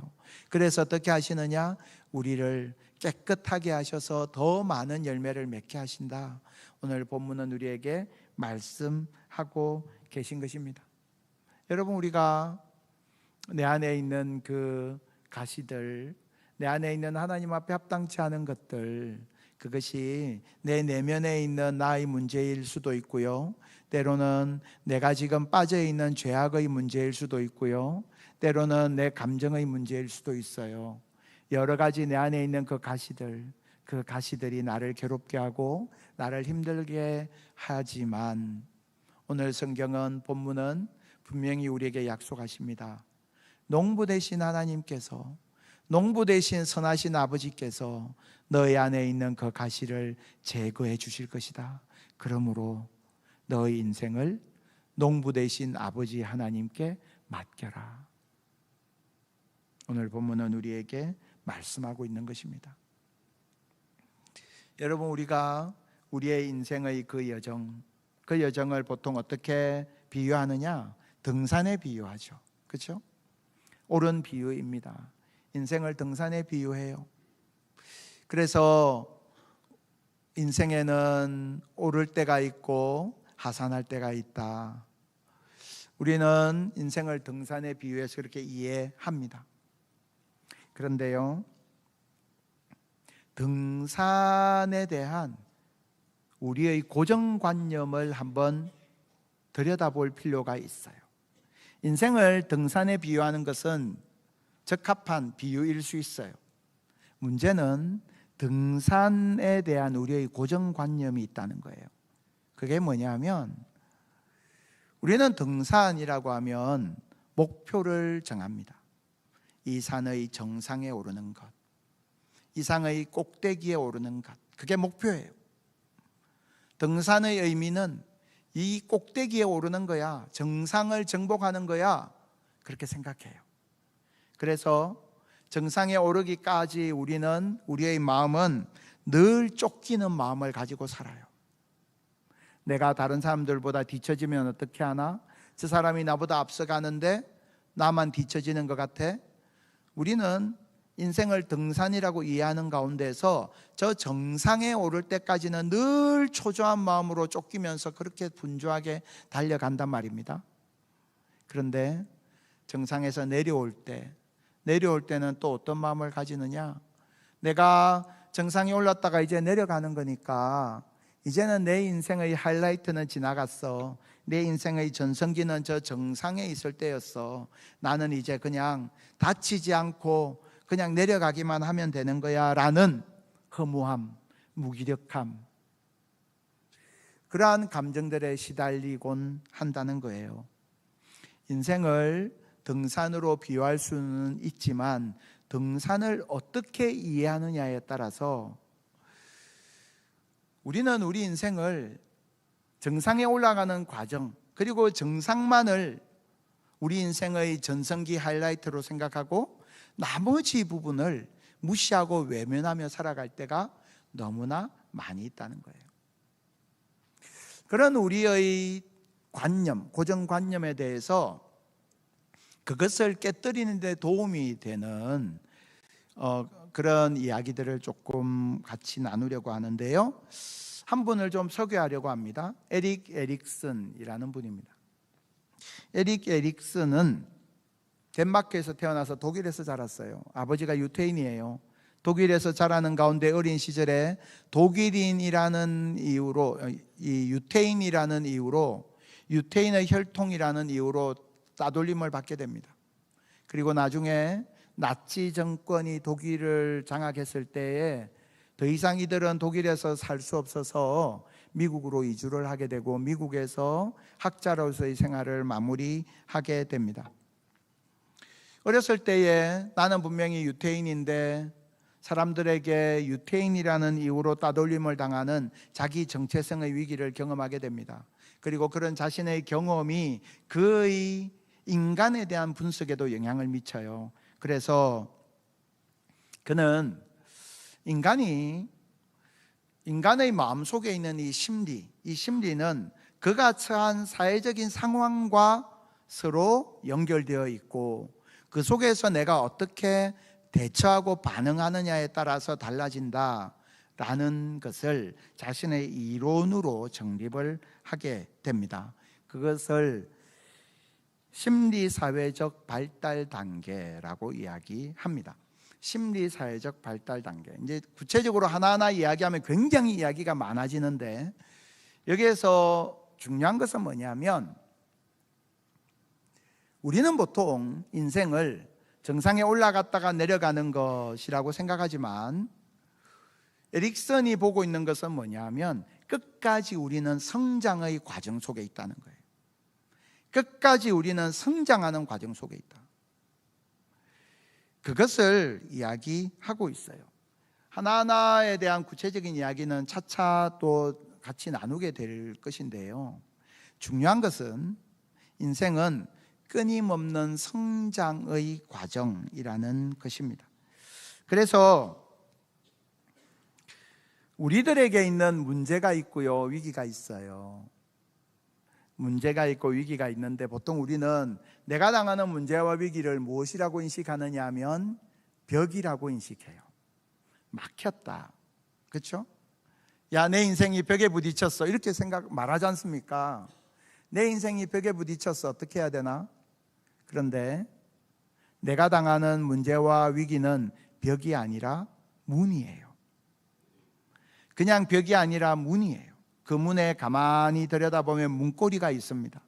그래서 어떻게 하시느냐? 우리를 깨끗하게 하셔서 더 많은 열매를 맺게 하신다. 오늘 본문은 우리에게 말씀하고 계신 것입니다. 여러분, 우리가 내 안에 있는 그 가시들, 내 안에 있는 하나님 앞에 합당치 않은 것들, 그것이 내 내면에 있는 나의 문제일 수도 있고요, 때로는 내가 지금 빠져있는 죄악의 문제일 수도 있고요, 때로는 내 감정의 문제일 수도 있어요. 여러 가지 내 안에 있는 그 가시들이 나를 괴롭게 하고 나를 힘들게 하지만 오늘 성경은, 본문은 분명히 우리에게 약속하십니다. 농부 되신 하나님께서, 농부 되신 선하신 아버지께서 너희 안에 있는 그 가시를 제거해 주실 것이다. 그러므로 너희 인생을 농부 되신 아버지 하나님께 맡겨라. 오늘 본문은 우리에게 말씀하고 있는 것입니다. 여러분, 우리가 우리의 인생의 그 여정을 보통 어떻게 비유하느냐? 등산에 비유하죠. 그렇죠? 옳은 비유입니다. 인생을 등산에 비유해요. 그래서 인생에는 오를 때가 있고 하산할 때가 있다. 우리는 인생을 등산에 비유해서 그렇게 이해합니다. 그런데요, 등산에 대한 우리의 고정관념을 한번 들여다볼 필요가 있어요. 인생을 등산에 비유하는 것은 적합한 비유일 수 있어요. 문제는 등산에 대한 우리의 고정관념이 있다는 거예요. 그게 뭐냐면, 우리는 등산이라고 하면 목표를 정합니다. 이 산의 정상에 오르는 것, 이 산의 꼭대기에 오르는 것, 그게 목표예요. 등산의 의미는 이 꼭대기에 오르는 거야, 정상을 정복하는 거야, 그렇게 생각해요. 그래서 정상에 오르기까지 우리의 마음은 늘 쫓기는 마음을 가지고 살아요. 내가 다른 사람들보다 뒤처지면 어떻게 하나? 저 사람이 나보다 앞서가는데 나만 뒤처지는 것 같아? 우리는 인생을 등산이라고 이해하는 가운데서 저 정상에 오를 때까지는 늘 초조한 마음으로 쫓기면서 그렇게 분주하게 달려간단 말입니다. 그런데 정상에서 내려올 때는 또 어떤 마음을 가지느냐? 내가 정상에 올랐다가 이제 내려가는 거니까 이제는 내 인생의 하이라이트는 지나갔어. 내 인생의 전성기는 저 정상에 있을 때였어. 나는 이제 그냥 다치지 않고 그냥 내려가기만 하면 되는 거야 라는 허무함, 무기력함, 그러한 감정들에 시달리곤 한다는 거예요. 인생을 등산으로 비유할 수는 있지만 등산을 어떻게 이해하느냐에 따라서 우리는 우리 인생을 정상에 올라가는 과정, 그리고 정상만을 우리 인생의 전성기 하이라이트로 생각하고 나머지 부분을 무시하고 외면하며 살아갈 때가 너무나 많이 있다는 거예요. 그런 우리의 관념, 고정관념에 대해서 그것을 깨뜨리는 데 도움이 되는 그런 이야기들을 조금 같이 나누려고 하는데요. 한 분을 좀 소개하려고 합니다. 에릭 에릭슨이라는 분입니다. 에릭 에릭슨은 덴마크에서 태어나서 독일에서 자랐어요. 아버지가 유태인이에요. 독일에서 자라는 가운데 어린 시절에 독일인이라는 이유로, 이 유태인이라는 이유로, 유태인의 혈통이라는 이유로 따돌림을 받게 됩니다. 그리고 나중에 나치 정권이 독일을 장악했을 때에 더 이상 이들은 독일에서 살 수 없어서 미국으로 이주를 하게 되고 미국에서 학자로서의 생활을 마무리하게 됩니다. 어렸을 때에 나는 분명히 유태인인데 사람들에게 유태인이라는 이유로 따돌림을 당하는 자기 정체성의 위기를 경험하게 됩니다. 그리고 그런 자신의 경험이 그의 인간에 대한 분석에도 영향을 미쳐요. 그래서 그는 인간의 마음속에 있는 이 심리는 그가 처한 사회적인 상황과 서로 연결되어 있고 그 속에서 내가 어떻게 대처하고 반응하느냐에 따라서 달라진다라는 것을 자신의 이론으로 정립을 하게 됩니다. 그것을 심리사회적 발달 단계라고 이야기합니다. 심리사회적 발달 단계. 이제 구체적으로 하나하나 이야기하면 굉장히 이야기가 많아지는데 여기에서 중요한 것은 뭐냐면 우리는 보통 인생을 정상에 올라갔다가 내려가는 것이라고 생각하지만 에릭슨이 보고 있는 것은 뭐냐면 끝까지 우리는 성장의 과정 속에 있다는 거예요. 끝까지 우리는 성장하는 과정 속에 있다. 그것을 이야기하고 있어요. 하나하나에 대한 구체적인 이야기는 차차 또 같이 나누게 될 것인데요. 중요한 것은 인생은 끊임없는 성장의 과정이라는 것입니다. 그래서 우리들에게 있는 문제가 있고요, 위기가 있어요. 문제가 있고 위기가 있는데 보통 우리는 내가 당하는 문제와 위기를 무엇이라고 인식하느냐 하면 벽이라고 인식해요. 막혔다. 그렇죠? 야, 내 인생이 벽에 부딪혔어. 이렇게 말하지 않습니까? 내 인생이 벽에 부딪혔어. 어떻게 해야 되나? 그런데 내가 당하는 문제와 위기는 벽이 아니라 문이에요. 그냥 벽이 아니라 문이에요. 그 문에 가만히 들여다보면 문고리가 있습니다.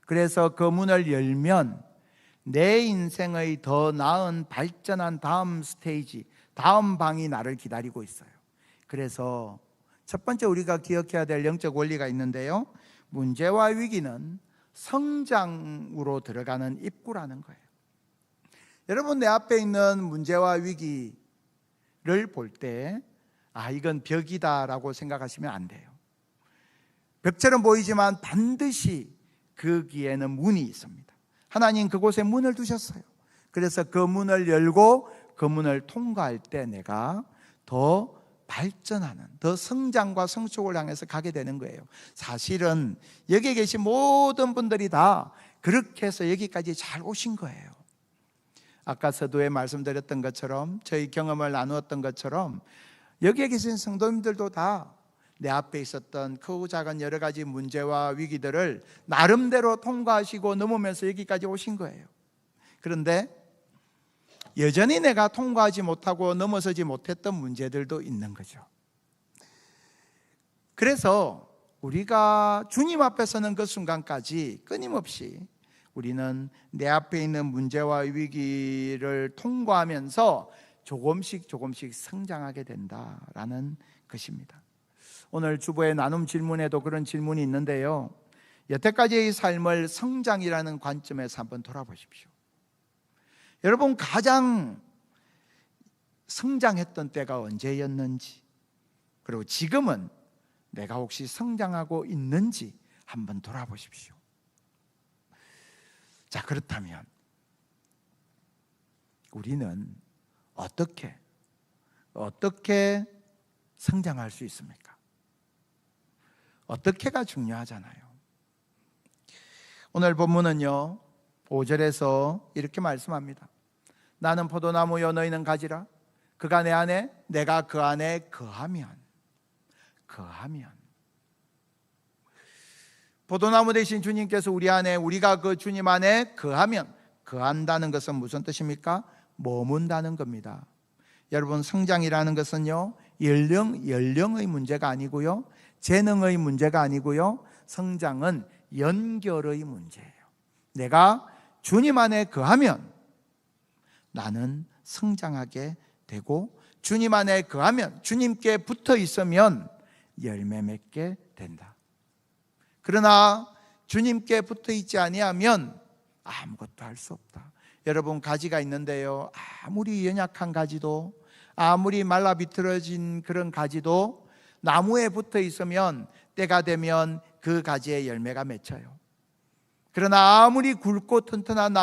그래서 그 문을 열면 내 인생의 더 나은 발전한 다음 스테이지, 다음 방이 나를 기다리고 있어요. 그래서 첫 번째 우리가 기억해야 될 영적 원리가 있는데요. 문제와 위기는 성장으로 들어가는 입구라는 거예요. 여러분, 내 앞에 있는 문제와 위기를 볼 때 이건 벽이다라고 생각하시면 안 돼요. 벽처럼 보이지만 반드시 거기에는 문이 있습니다. 하나님 그곳에 문을 두셨어요. 그래서 그 문을 열고 그 문을 통과할 때 내가 더 발전하는, 더 성장과 성숙을 향해서 가게 되는 거예요. 사실은 여기에 계신 모든 분들이 다 그렇게 해서 여기까지 잘 오신 거예요. 아까 서두에 말씀드렸던 것처럼, 저희 경험을 나누었던 것처럼 여기에 계신 성도님들도 다 내 앞에 있었던 크고 작은 여러 가지 문제와 위기들을 나름대로 통과하시고 넘으면서 여기까지 오신 거예요. 그런데 여전히 내가 통과하지 못하고 넘어서지 못했던 문제들도 있는 거죠. 그래서 우리가 주님 앞에 서는 그 순간까지 끊임없이 우리는 내 앞에 있는 문제와 위기를 통과하면서 조금씩 성장하게 된다라는 것입니다. 오늘 주보의 나눔 질문에도 그런 질문이 있는데요, 여태까지의 삶을 성장이라는 관점에서 한번 돌아보십시오. 여러분, 가장 성장했던 때가 언제였는지, 그리고 지금은 내가 혹시 성장하고 있는지 한번 돌아보십시오. 자, 그렇다면 우리는 어떻게 성장할 수 있습니까? 어떻게가 중요하잖아요. 오늘 본문은요, 5절에서 이렇게 말씀합니다. 나는 포도나무여 너희는 가지라. 그가 내 안에 내가 그 안에 거하면 포도나무 대신 주님께서 우리 안에, 우리가 그 주님 안에 거하면, 거한다는 것은 무슨 뜻입니까? 머문다는 겁니다. 여러분, 성장이라는 것은요, 연령의 문제가 아니고요, 재능의 문제가 아니고요, 성장은 연결의 문제예요. 내가 주님 안에 거하면 나는 성장하게 되고, 주님 안에 거하면, 주님께 붙어 있으면 열매 맺게 된다. 그러나 주님께 붙어 있지 아니하면 아무것도 할 수 없다. 여러분, 가지가 있는데요, 아무리 연약한 가지도, 아무리 말라 비틀어진 그런 가지도 나무에 붙어 있으면 때가 되면 그 가지에 열매가 맺혀요. 그러나 아무리 굵고 튼튼한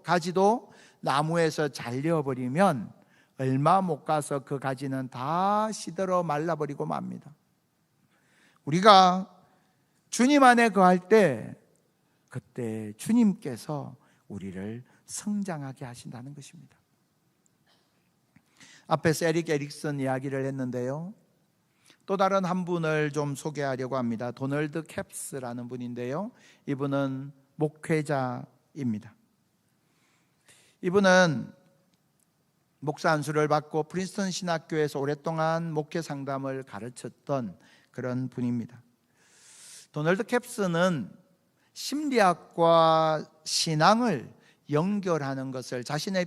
가지도 나무에서 잘려버리면 얼마 못 가서 그 가지는 다 시들어 말라버리고 맙니다. 우리가 주님 안에 거할 때, 그때 주님께서 우리를 성장하게 하신다는 것입니다. 앞에서 에릭 에릭슨 이야기를 했는데요, 또 다른 한 분을 좀 소개하려고 합니다. 도널드 캡스라는 분인데요, 이분은 목회자입니다. 이분은 목사 안수를 받고 프린스턴 신학교에서 오랫동안 목회 상담을 가르쳤던 그런 분입니다. 도널드 캡스는 심리학과 신앙을 연결하는 것을 자신의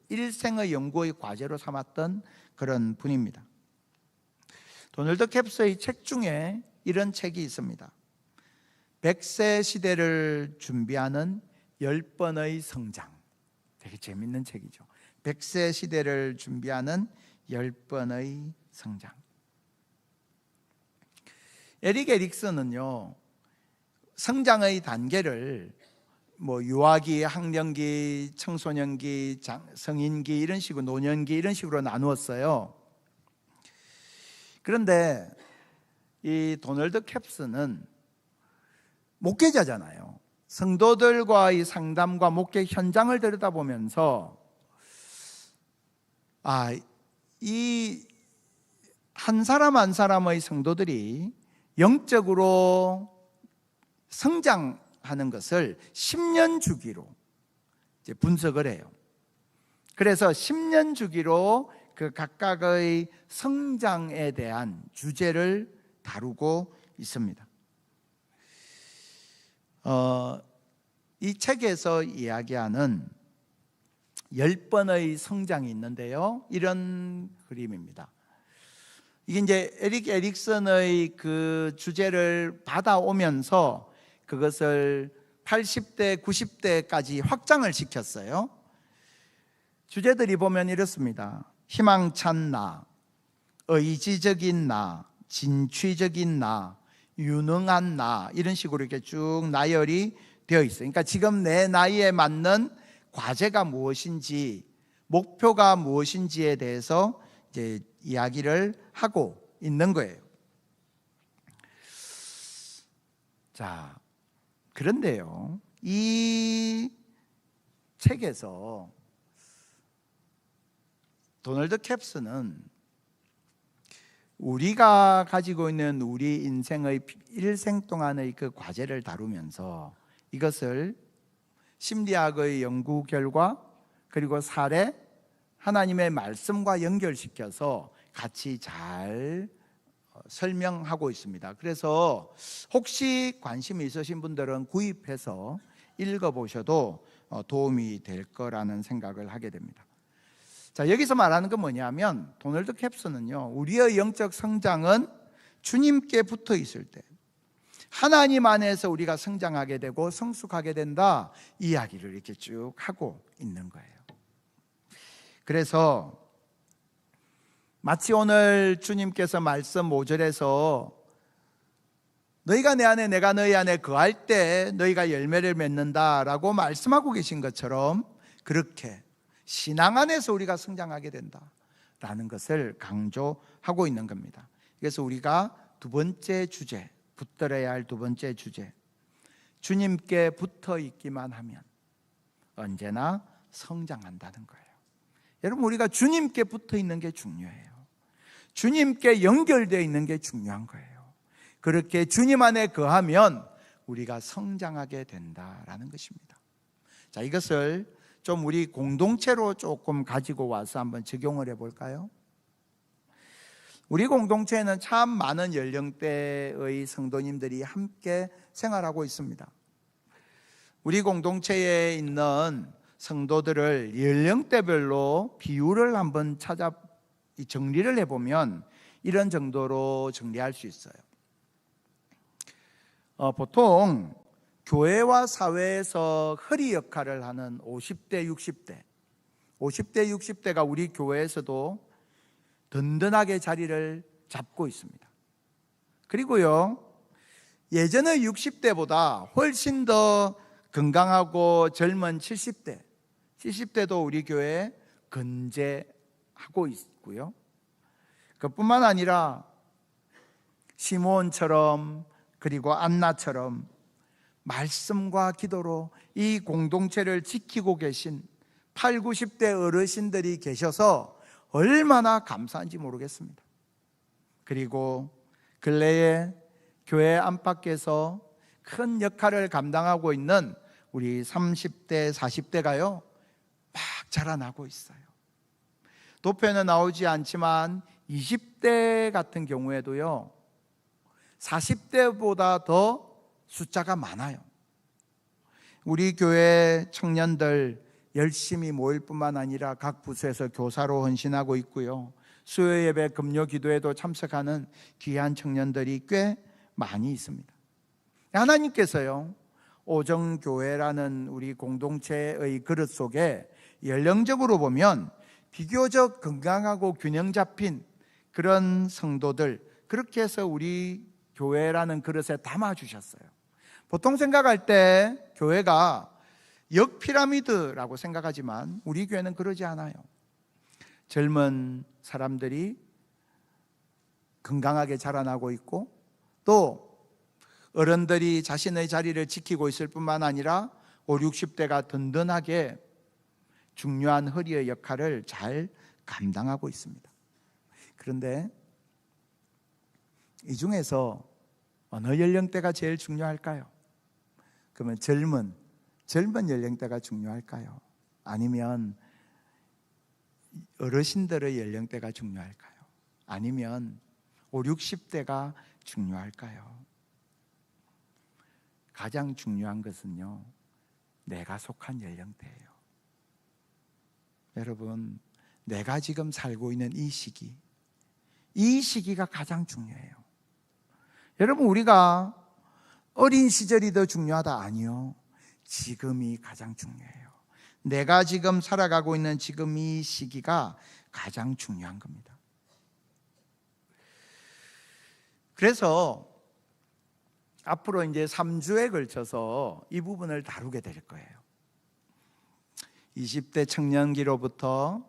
일생의 연구의 과제로 삼았던 그런 분입니다. 도널드 캡스의 책 중에 이런 책이 있습니다. 100세 시대를 준비하는 10번의 성장. 되게 재밌는 책이죠. 100세 시대를 준비하는 10번의 성장. 에릭 에릭슨은요, 성장의 단계를 유아기, 학령기, 청소년기, 성인기 이런 식으로, 노년기 이런 식으로 나누었어요. 그런데 이 도널드 캡스는 목회자잖아요. 성도들과의 상담과 목회 현장을 들여다보면서 이 한 사람 한 사람의 성도들이 영적으로 성장하는 것을 10년 주기로 이제 분석을 해요. 그래서 10년 주기로 그 각각의 성장에 대한 주제를 다루고 있습니다. 이 책에서 이야기하는 10번의 성장이 있는데요, 이런 그림입니다. 이게 이제 에릭 에릭슨의 그 주제를 받아오면서 그것을 80대, 90대까지 확장을 시켰어요. 주제들이 보면 이렇습니다. 희망찬 나, 의지적인 나, 진취적인 나, 유능한 나, 이런 식으로 이렇게 쭉 나열이 되어 있어요. 그러니까 지금 내 나이에 맞는 과제가 무엇인지, 목표가 무엇인지에 대해서 이제 이야기를 하고 있는 거예요. 자, 그런데요, 이 책에서 도널드 캡스는 우리가 가지고 있는 우리 인생의 일생 동안의 그 과제를 다루면서 이것을 심리학의 연구 결과 그리고 사례, 하나님의 말씀과 연결시켜서 같이 잘 설명하고 있습니다. 그래서 혹시 관심이 있으신 분들은 구입해서 읽어보셔도 도움이 될 거라는 생각을 하게 됩니다. 자, 여기서 말하는 건 뭐냐면 도널드 캡스는요, 우리의 영적 성장은 주님께 붙어 있을 때 하나님 안에서 우리가 성장하게 되고 성숙하게 된다, 이야기를 이렇게 쭉 하고 있는 거예요. 그래서 마치 오늘 주님께서 말씀 5절에서 너희가 내 안에 내가 너희 안에 거할 때 너희가 열매를 맺는다라고 말씀하고 계신 것처럼 그렇게 신앙 안에서 우리가 성장하게 된다라는 것을 강조하고 있는 겁니다. 그래서 우리가 두 번째 주제, 붙들어야 할 두 번째 주제, 주님께 붙어 있기만 하면 언제나 성장한다는 거예요. 여러분, 우리가 주님께 붙어 있는 게 중요해요. 주님께 연결되어 있는 게 중요한 거예요. 그렇게 주님 안에 거하면 우리가 성장하게 된다라는 것입니다. 자, 이것을 좀 우리 공동체로 조금 가지고 와서 한번 적용을 해볼까요? 우리 공동체에는 참 많은 연령대의 성도님들이 함께 생활하고 있습니다. 우리 공동체에 있는 성도들을 연령대별로 비율을 한번 정리를 해보면 이런 정도로 정리할 수 있어요. 보통 교회와 사회에서 허리 역할을 하는 50대, 60대가 우리 교회에서도 든든하게 자리를 잡고 있습니다. 그리고요, 예전의 60대보다 훨씬 더 건강하고 젊은 70대도 우리 교회에 근재하고 있고요. 그뿐만 아니라 시몬처럼 그리고 안나처럼 말씀과 기도로 이 공동체를 지키고 계신 8, 90대 어르신들이 계셔서 얼마나 감사한지 모르겠습니다. 그리고 근래에 교회 안팎에서 큰 역할을 감당하고 있는 우리 30대, 40대가요 막 자라나고 있어요. 도표에는 나오지 않지만 20대 같은 경우에도요 40대보다 더 숫자가 많아요. 우리 교회 청년들 열심히 모일 뿐만 아니라 각 부서에서 교사로 헌신하고 있고요, 수요 예배, 금요 기도에도 참석하는 귀한 청년들이 꽤 많이 있습니다. 하나님께서요 오정교회라는 우리 공동체의 그릇 속에 연령적으로 보면 비교적 건강하고 균형 잡힌 그런 성도들, 그렇게 해서 우리 교회라는 그릇에 담아주셨어요. 보통 생각할 때 교회가 역피라미드라고 생각하지만 우리 교회는 그러지 않아요. 젊은 사람들이 건강하게 자라나고 있고 또 어른들이 자신의 자리를 지키고 있을 뿐만 아니라 5, 60대가 든든하게 중요한 허리의 역할을 잘 감당하고 있습니다. 그런데 이 중에서 어느 연령대가 제일 중요할까요? 그러면 젊은 연령대가 중요할까요? 아니면 어르신들의 연령대가 중요할까요? 아니면 5, 60대가 중요할까요? 가장 중요한 것은요, 내가 속한 연령대예요. 여러분, 내가 지금 살고 있는 이 시기가 가장 중요해요. 여러분, 우리가 어린 시절이 더 중요하다? 아니요. 지금이 가장 중요해요. 내가 지금 살아가고 있는 지금 이 시기가 가장 중요한 겁니다. 그래서 앞으로 이제 3주에 걸쳐서 이 부분을 다루게 될 거예요. 20대 청년기로부터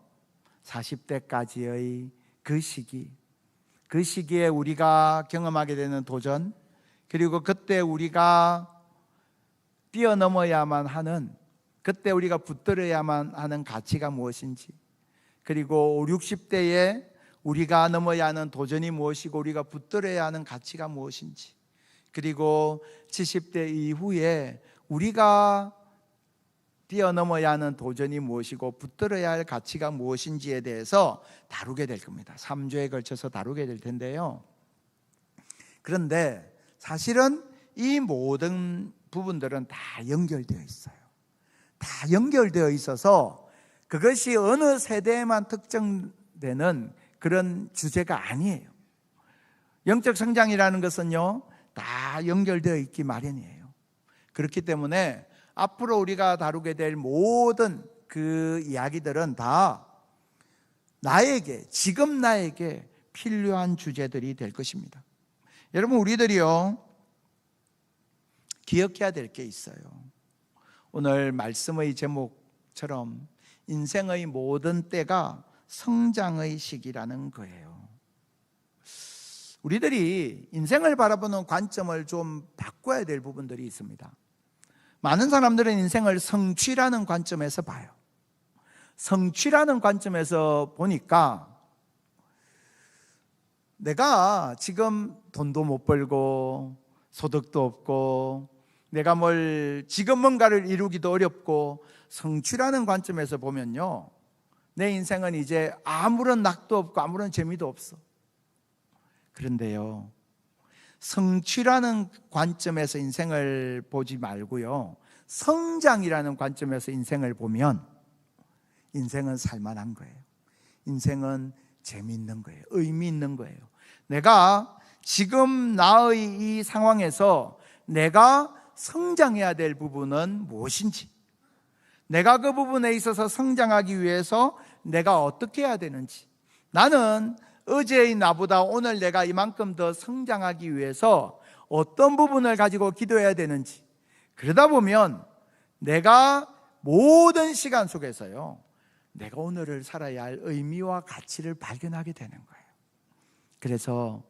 40대까지의 그 시기에 우리가 경험하게 되는 도전, 그리고 그때 우리가 뛰어넘어야만 하는, 그때 우리가 붙들어야만 하는 가치가 무엇인지, 그리고 5, 60대에 우리가 넘어야 하는 도전이 무엇이고 우리가 붙들어야 하는 가치가 무엇인지, 그리고 70대 이후에 우리가 뛰어넘어야 하는 도전이 무엇이고 붙들어야 할 가치가 무엇인지에 대해서 다루게 될 겁니다. 3주에 걸쳐서 다루게 될 텐데요, 그런데 사실은 이 모든 부분들은 다 연결되어 있어요. 다 연결되어 있어서 그것이 어느 세대에만 특정되는 그런 주제가 아니에요. 영적 성장이라는 것은요, 다 연결되어 있기 마련이에요. 그렇기 때문에 앞으로 우리가 다루게 될 모든 그 이야기들은 다 나에게, 지금 나에게 필요한 주제들이 될 것입니다. 여러분, 우리들이요, 기억해야 될 게 있어요. 오늘 말씀의 제목처럼 인생의 모든 때가 성장의 시기라는 거예요. 우리들이 인생을 바라보는 관점을 좀 바꿔야 될 부분들이 있습니다. 많은 사람들은 인생을 성취라는 관점에서 봐요. 성취라는 관점에서 보니까 내가 지금 돈도 못 벌고 소득도 없고 내가 지금 뭔가를 이루기도 어렵고, 성취라는 관점에서 보면요, 내 인생은 이제 아무런 낙도 없고 아무런 재미도 없어. 그런데요, 성취라는 관점에서 인생을 보지 말고요, 성장이라는 관점에서 인생을 보면 인생은 살만한 거예요. 인생은 재미있는 거예요. 의미 있는 거예요. 내가 지금 나의 이 상황에서 내가 성장해야 될 부분은 무엇인지, 내가 그 부분에 있어서 성장하기 위해서 내가 어떻게 해야 되는지, 나는 어제의 나보다 오늘 내가 이만큼 더 성장하기 위해서 어떤 부분을 가지고 기도해야 되는지, 그러다 보면 내가 모든 시간 속에서요, 내가 오늘을 살아야 할 의미와 가치를 발견하게 되는 거예요. 그래서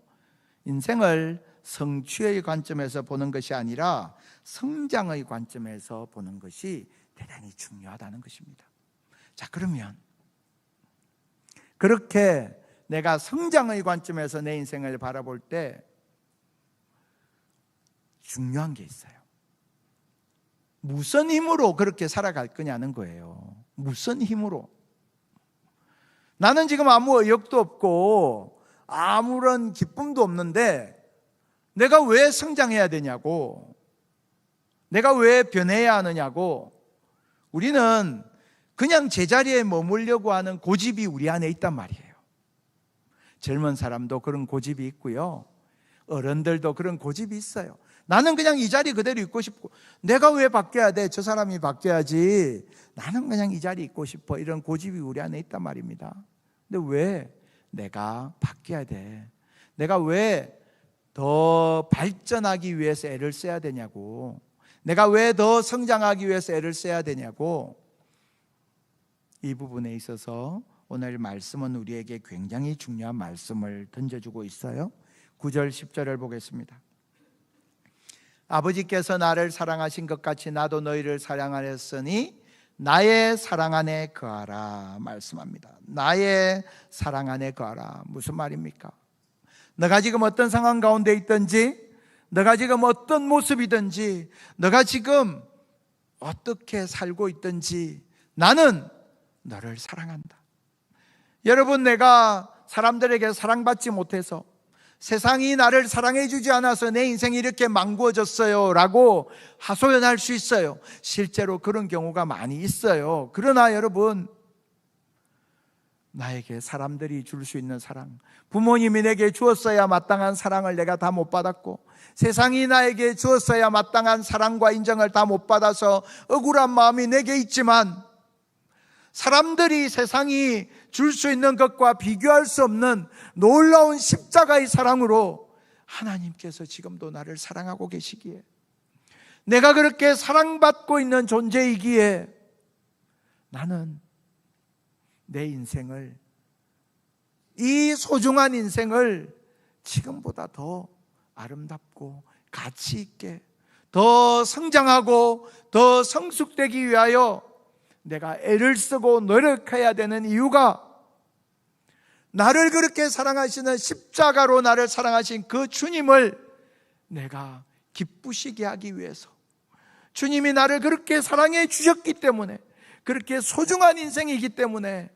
인생을 성취의 관점에서 보는 것이 아니라 성장의 관점에서 보는 것이 대단히 중요하다는 것입니다. 자, 그러면 그렇게 내가 성장의 관점에서 내 인생을 바라볼 때 중요한 게 있어요. 무슨 힘으로 그렇게 살아갈 거냐는 거예요. 무슨 힘으로? 나는 지금 아무 의욕도 없고 아무런 기쁨도 없는데 내가 왜 성장해야 되냐고, 내가 왜 변해야 하느냐고. 우리는 그냥 제자리에 머물려고 하는 고집이 우리 안에 있단 말이에요. 젊은 사람도 그런 고집이 있고요, 어른들도 그런 고집이 있어요. 나는 그냥 이 자리 그대로 있고 싶고, 내가 왜 바뀌어야 돼? 저 사람이 바뀌어야지. 나는 그냥 이 자리 있고 싶어. 이런 고집이 우리 안에 있단 말입니다. 근데 왜 내가 바뀌어야 돼? 내가 왜 더 발전하기 위해서 애를 써야 되냐고. 내가 왜 더 성장하기 위해서 애를 써야 되냐고. 이 부분에 있어서 오늘 말씀은 우리에게 굉장히 중요한 말씀을 던져주고 있어요. 9절 10절을 보겠습니다. 아버지께서 나를 사랑하신 것 같이 나도 너희를 사랑하였으니 나의 사랑 안에 거하라 말씀합니다. 나의 사랑 안에 거하라. 무슨 말입니까? 너가 지금 어떤 상황 가운데 있든지, 너가 지금 어떤 모습이든지, 너가 지금 어떻게 살고 있든지 나는 너를 사랑한다. 여러분, 내가 사람들에게 사랑받지 못해서, 세상이 나를 사랑해 주지 않아서 내 인생이 이렇게 망구어졌어요 라고 하소연할 수 있어요. 실제로 그런 경우가 많이 있어요. 그러나 여러분, 나에게 사람들이 줄 수 있는 사랑, 부모님이 내게 주었어야 마땅한 사랑을 내가 다 못 받았고, 세상이 나에게 주었어야 마땅한 사랑과 인정을 다 못 받아서 억울한 마음이 내게 있지만, 사람들이, 세상이 줄 수 있는 것과 비교할 수 없는 놀라운 십자가의 사랑으로 하나님께서 지금도 나를 사랑하고 계시기에, 내가 그렇게 사랑받고 있는 존재이기에 나는 내 인생을, 이 소중한 인생을 지금보다 더 아름답고 가치 있게, 더 성장하고 더 성숙되기 위하여 내가 애를 쓰고 노력해야 되는 이유가, 나를 그렇게 사랑하시는, 십자가로 나를 사랑하신 그 주님을 내가 기쁘시게 하기 위해서, 주님이 나를 그렇게 사랑해 주셨기 때문에, 그렇게 소중한 인생이기 때문에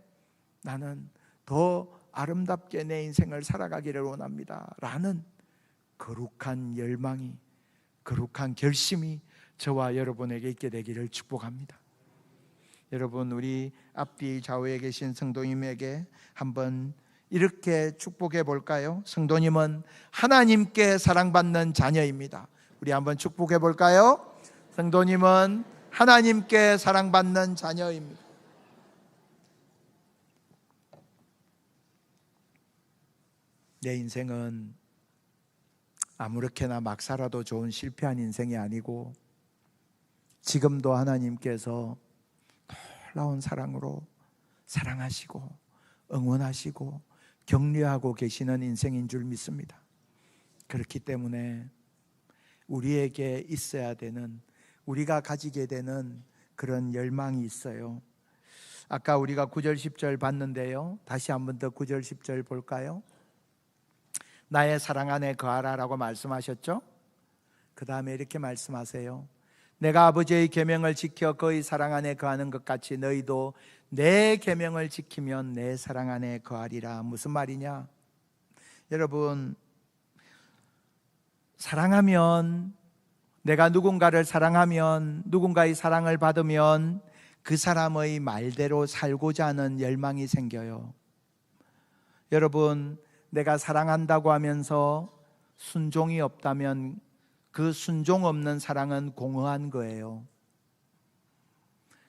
나는 더 아름답게 내 인생을 살아가기를 원합니다 라는 거룩한 열망이, 거룩한 결심이 저와 여러분에게 있게 되기를 축복합니다. 여러분, 우리 앞뒤 좌우에 계신 성도님에게 한번 이렇게 축복해 볼까요? 성도님은 하나님께 사랑받는 자녀입니다. 우리 한번 축복해 볼까요? 성도님은 하나님께 사랑받는 자녀입니다. 내 인생은 아무렇게나 막 살아도 좋은 실패한 인생이 아니고, 지금도 하나님께서 놀라운 사랑으로 사랑하시고 응원하시고 격려하고 계시는 인생인 줄 믿습니다. 그렇기 때문에 우리에게 있어야 되는, 우리가 가지게 되는 그런 열망이 있어요. 아까 우리가 9절 10절 봤는데요, 다시 한번 더 9절 10절 볼까요? 나의 사랑 안에 거하라 라고 말씀하셨죠? 그 다음에 이렇게 말씀하세요. 내가 아버지의 계명을 지켜 그의 사랑 안에 거하는 것 같이 너희도 내 계명을 지키면 내 사랑 안에 거하리라. 무슨 말이냐? 여러분, 사랑하면, 내가 누군가를 사랑하면, 누군가의 사랑을 받으면 그 사람의 말대로 살고자 하는 열망이 생겨요. 여러분, 내가 사랑한다고 하면서 순종이 없다면 그 순종 없는 사랑은 공허한 거예요.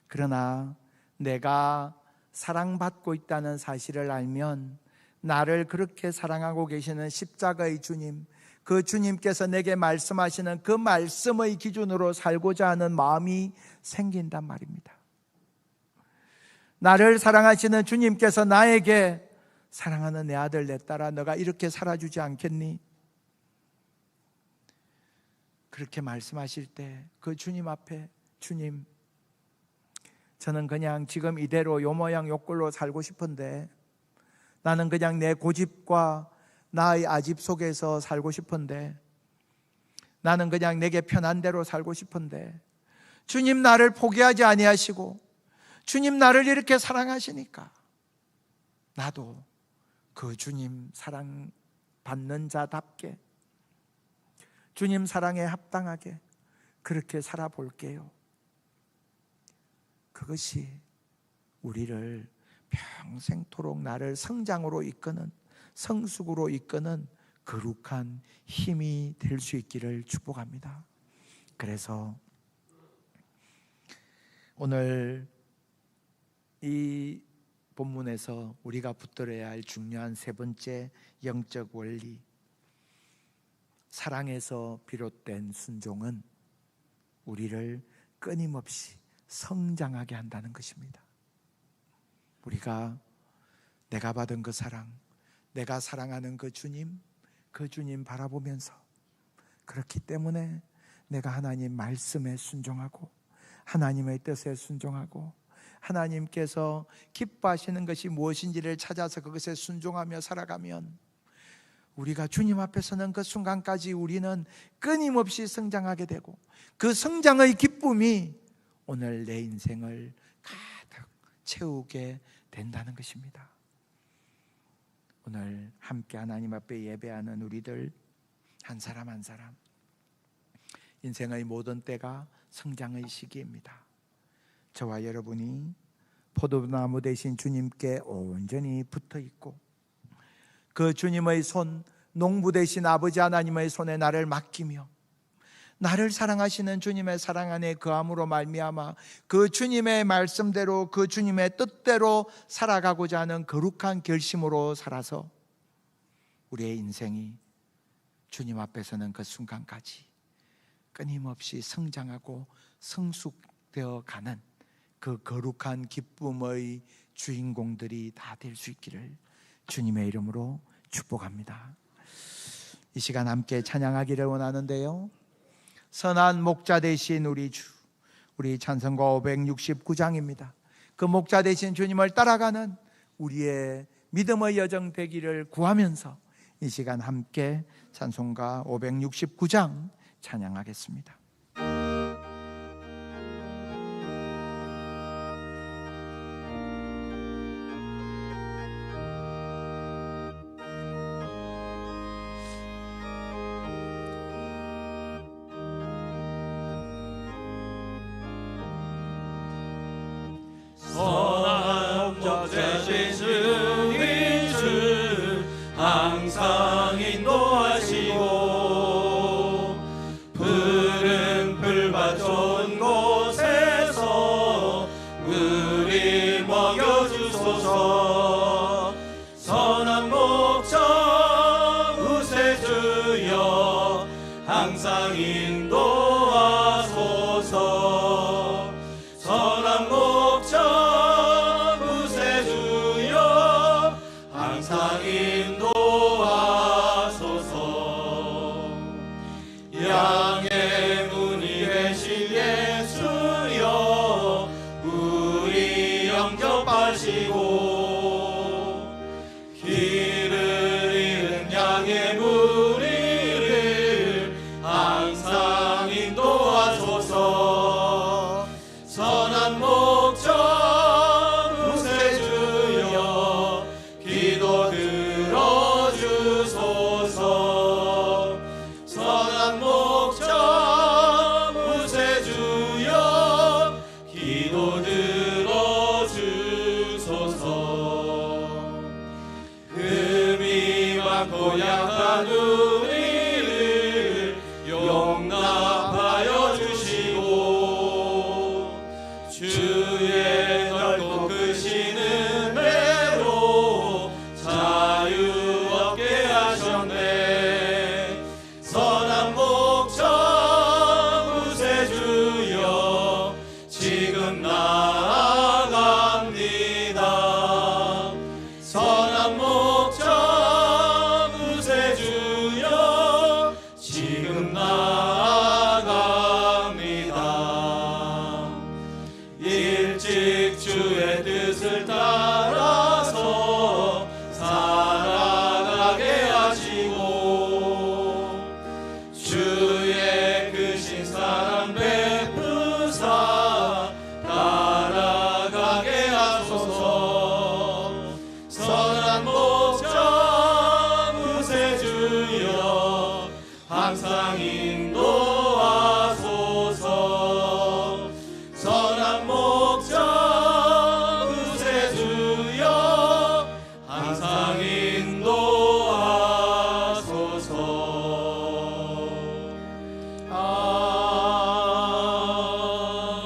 그러나 내가 사랑받고 있다는 사실을 알면 나를 그렇게 사랑하고 계시는 십자가의 주님, 그 주님께서 내게 말씀하시는 그 말씀의 기준으로 살고자 하는 마음이 생긴단 말입니다. 나를 사랑하시는 주님께서 나에게 사랑하는 내 아들 내 딸아, 너가 이렇게 살아주지 않겠니? 그렇게 말씀하실 때 그 주님 앞에, 주님, 저는 그냥 지금 이대로 요 모양 요 꼴로 살고 싶은데, 나는 그냥 내 고집과 나의 아집 속에서 살고 싶은데, 나는 그냥 내게 편한 대로 살고 싶은데, 주님 나를 포기하지 아니하시고 주님 나를 이렇게 사랑하시니까 나도 그 주님 사랑 받는 자답게, 주님 사랑에 합당하게 그렇게 살아볼게요. 그것이 우리를 평생토록 나를 성장으로 이끄는, 성숙으로 이끄는 거룩한 힘이 될 수 있기를 축복합니다. 그래서 오늘 이 본문에서 우리가 붙들어야 할 중요한 세 번째 영적 원리, 사랑에서 비롯된 순종은 우리를 끊임없이 성장하게 한다는 것입니다. 우리가 내가 받은 그 사랑, 내가 사랑하는 그 주님 바라보면서, 그렇기 때문에 내가 하나님 말씀에 순종하고 하나님의 뜻에 순종하고 하나님께서 기뻐하시는 것이 무엇인지를 찾아서 그것에 순종하며 살아가면 우리가 주님 앞에 서는 그 순간까지 우리는 끊임없이 성장하게 되고, 그 성장의 기쁨이 오늘 내 인생을 가득 채우게 된다는 것입니다. 오늘 함께 하나님 앞에 예배하는 우리들 한 사람 한 사람, 인생의 모든 때가 성장의 시기입니다. 저와 여러분이 포도나무 되신 주님께 온전히 붙어 있고, 그 주님의 손, 농부 되신 아버지 하나님의 손에 나를 맡기며 나를 사랑하시는 주님의 사랑 안에 거함으로 말미암아 그 주님의 말씀대로, 그 주님의 뜻대로 살아가고자 하는 거룩한 결심으로 살아서 우리의 인생이 주님 앞에서는 그 순간까지 끊임없이 성장하고 성숙되어 가는 그 거룩한 기쁨의 주인공들이 다 될 수 있기를 주님의 이름으로 축복합니다. 이 시간 함께 찬양하기를 원하는데요, 선한 목자 되신 우리 주, 우리 찬송가 569장입니다. 그 목자 되신 주님을 따라가는 우리의 믿음의 여정 되기를 구하면서 이 시간 함께 찬송가 569장 찬양하겠습니다. 항상 인도하소서. 선한 목적 구세주여 항상 인도하소서. 양의 문이 되신 예수여 우리 영접하시고 길을 잃은 양의 무리를 항상 인도하소서. 선한 목적 구세주여 기도 들어주소서. 선한 목적 구세주여 기도 들어주소서. 흠이 많고 약한 우리를 용납하여 주시고 주의 넓고 크신 은혜로 자유 얻게 하셨네. 선한 목적 구세주여 지금 나아갑니다. 선한 목적 구세주여 지금 나아갑니다. 일찍 주의 뜻을 따라서 살아가게 하시고 주의 크신 사랑 베푸사 따라가게 하소서. 선한 목적 구세주여 항상 인도하소서. 선한 목적 구세주여 항상 인도하소서.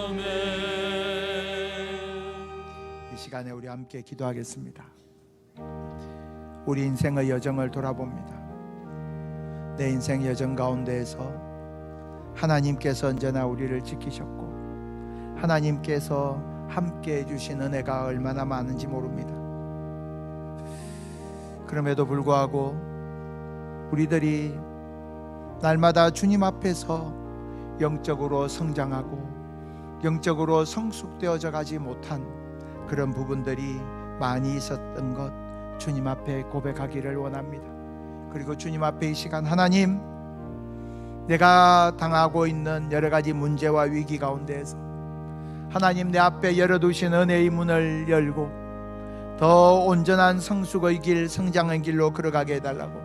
아멘. 이 시간에 우리 함께 기도하겠습니다. 우리 인생의 여정을 돌아봅니다. 내 인생 여정 가운데에서 하나님께서 언제나 우리를 지키셨고 하나님께서 함께 해주신 은혜가 얼마나 많은지 모릅니다. 그럼에도 불구하고 우리들이 날마다 주님 앞에서 영적으로 성장하고 영적으로 성숙되어져 가지 못한 그런 부분들이 많이 있었던 것 주님 앞에 고백하기를 원합니다. 그리고 주님 앞에 이 시간 하나님, 내가 당하고 있는 여러 가지 문제와 위기 가운데에서 하나님 내 앞에 열어두신 은혜의 문을 열고 더 온전한 성숙의 길, 성장의 길로 걸어가게 해달라고,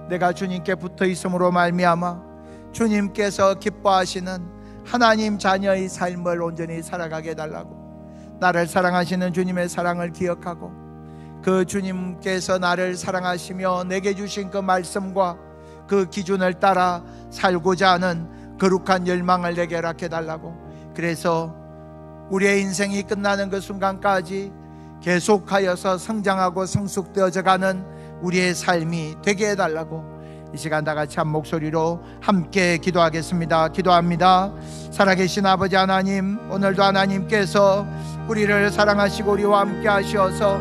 내가 주님께 붙어 있음으로 말미암아 주님께서 기뻐하시는 하나님 자녀의 삶을 온전히 살아가게 해달라고, 나를 사랑하시는 주님의 사랑을 기억하고 그 주님께서 나를 사랑하시며 내게 주신 그 말씀과 그 기준을 따라 살고자 하는 거룩한 열망을 내게 허락해달라고, 그래서 우리의 인생이 끝나는 그 순간까지 계속하여서 성장하고 성숙되어져 가는 우리의 삶이 되게 해달라고 이 시간 다 같이 한 목소리로 함께 기도하겠습니다. 기도합니다. 살아계신 아버지 하나님, 오늘도 하나님께서 우리를 사랑하시고 우리와 함께 하셔서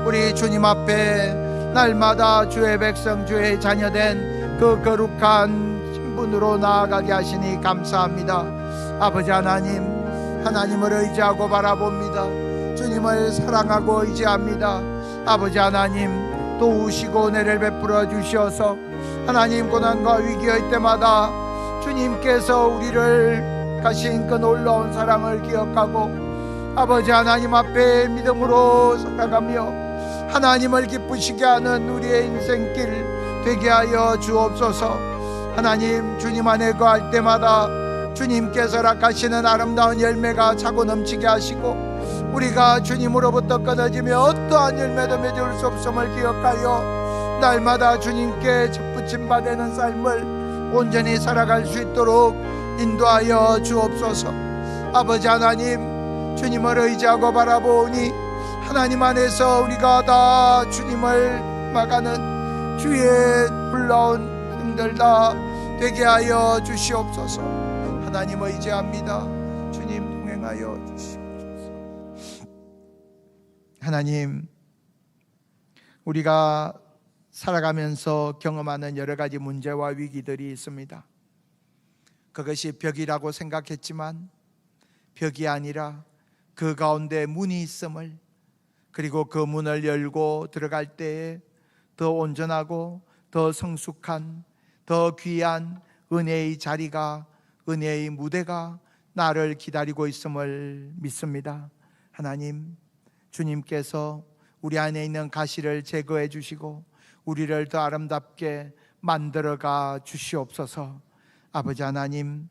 우리 주님 앞에 날마다 주의 백성, 주의 자녀된 그 거룩한 신분으로 나아가게 하시니 감사합니다. 아버지 하나님, 하나님을 의지하고 바라봅니다. 주님을 사랑하고 의지합니다. 아버지 하나님, 도우시고 은혜를 베풀어 주셔서 하나님 고난과 위기의 때마다 주님께서 우리를 가신 그 놀라운 사랑을 기억하고 아버지 하나님 앞에 믿음으로 살아가며 하나님을 기쁘시게 하는 우리의 인생길 되게 하여 주옵소서. 하나님, 주님 안에 거할 때마다 주님께서 허락하시는 아름다운 열매가 차고 넘치게 하시고 우리가 주님으로부터 끊어지며 어떠한 열매도 맺을 수 없음을 기억하여 날마다 주님께 접붙임 받는 삶을 온전히 살아갈 수 있도록 인도하여 주옵소서. 아버지 하나님, 주님을 의지하고 바라보니 하나님 안에서 우리가 다 주님을 막아는 주의 불러온 등들 다 되게 하여 주시옵소서. 하나님 의지합니다. 주님 동행하여 주시옵소서. 하나님, 우리가 살아가면서 경험하는 여러 가지 문제와 위기들이 있습니다. 그것이 벽이라고 생각했지만 벽이 아니라 그 가운데 문이 있음을, 그리고 그 문을 열고 들어갈 때에 더 온전하고 더 성숙한, 더 귀한 은혜의 자리가, 은혜의 무대가 나를 기다리고 있음을 믿습니다. 하나님, 주님께서 우리 안에 있는 가시를 제거해 주시고 우리를 더 아름답게 만들어가 주시옵소서. 아버지 하나님,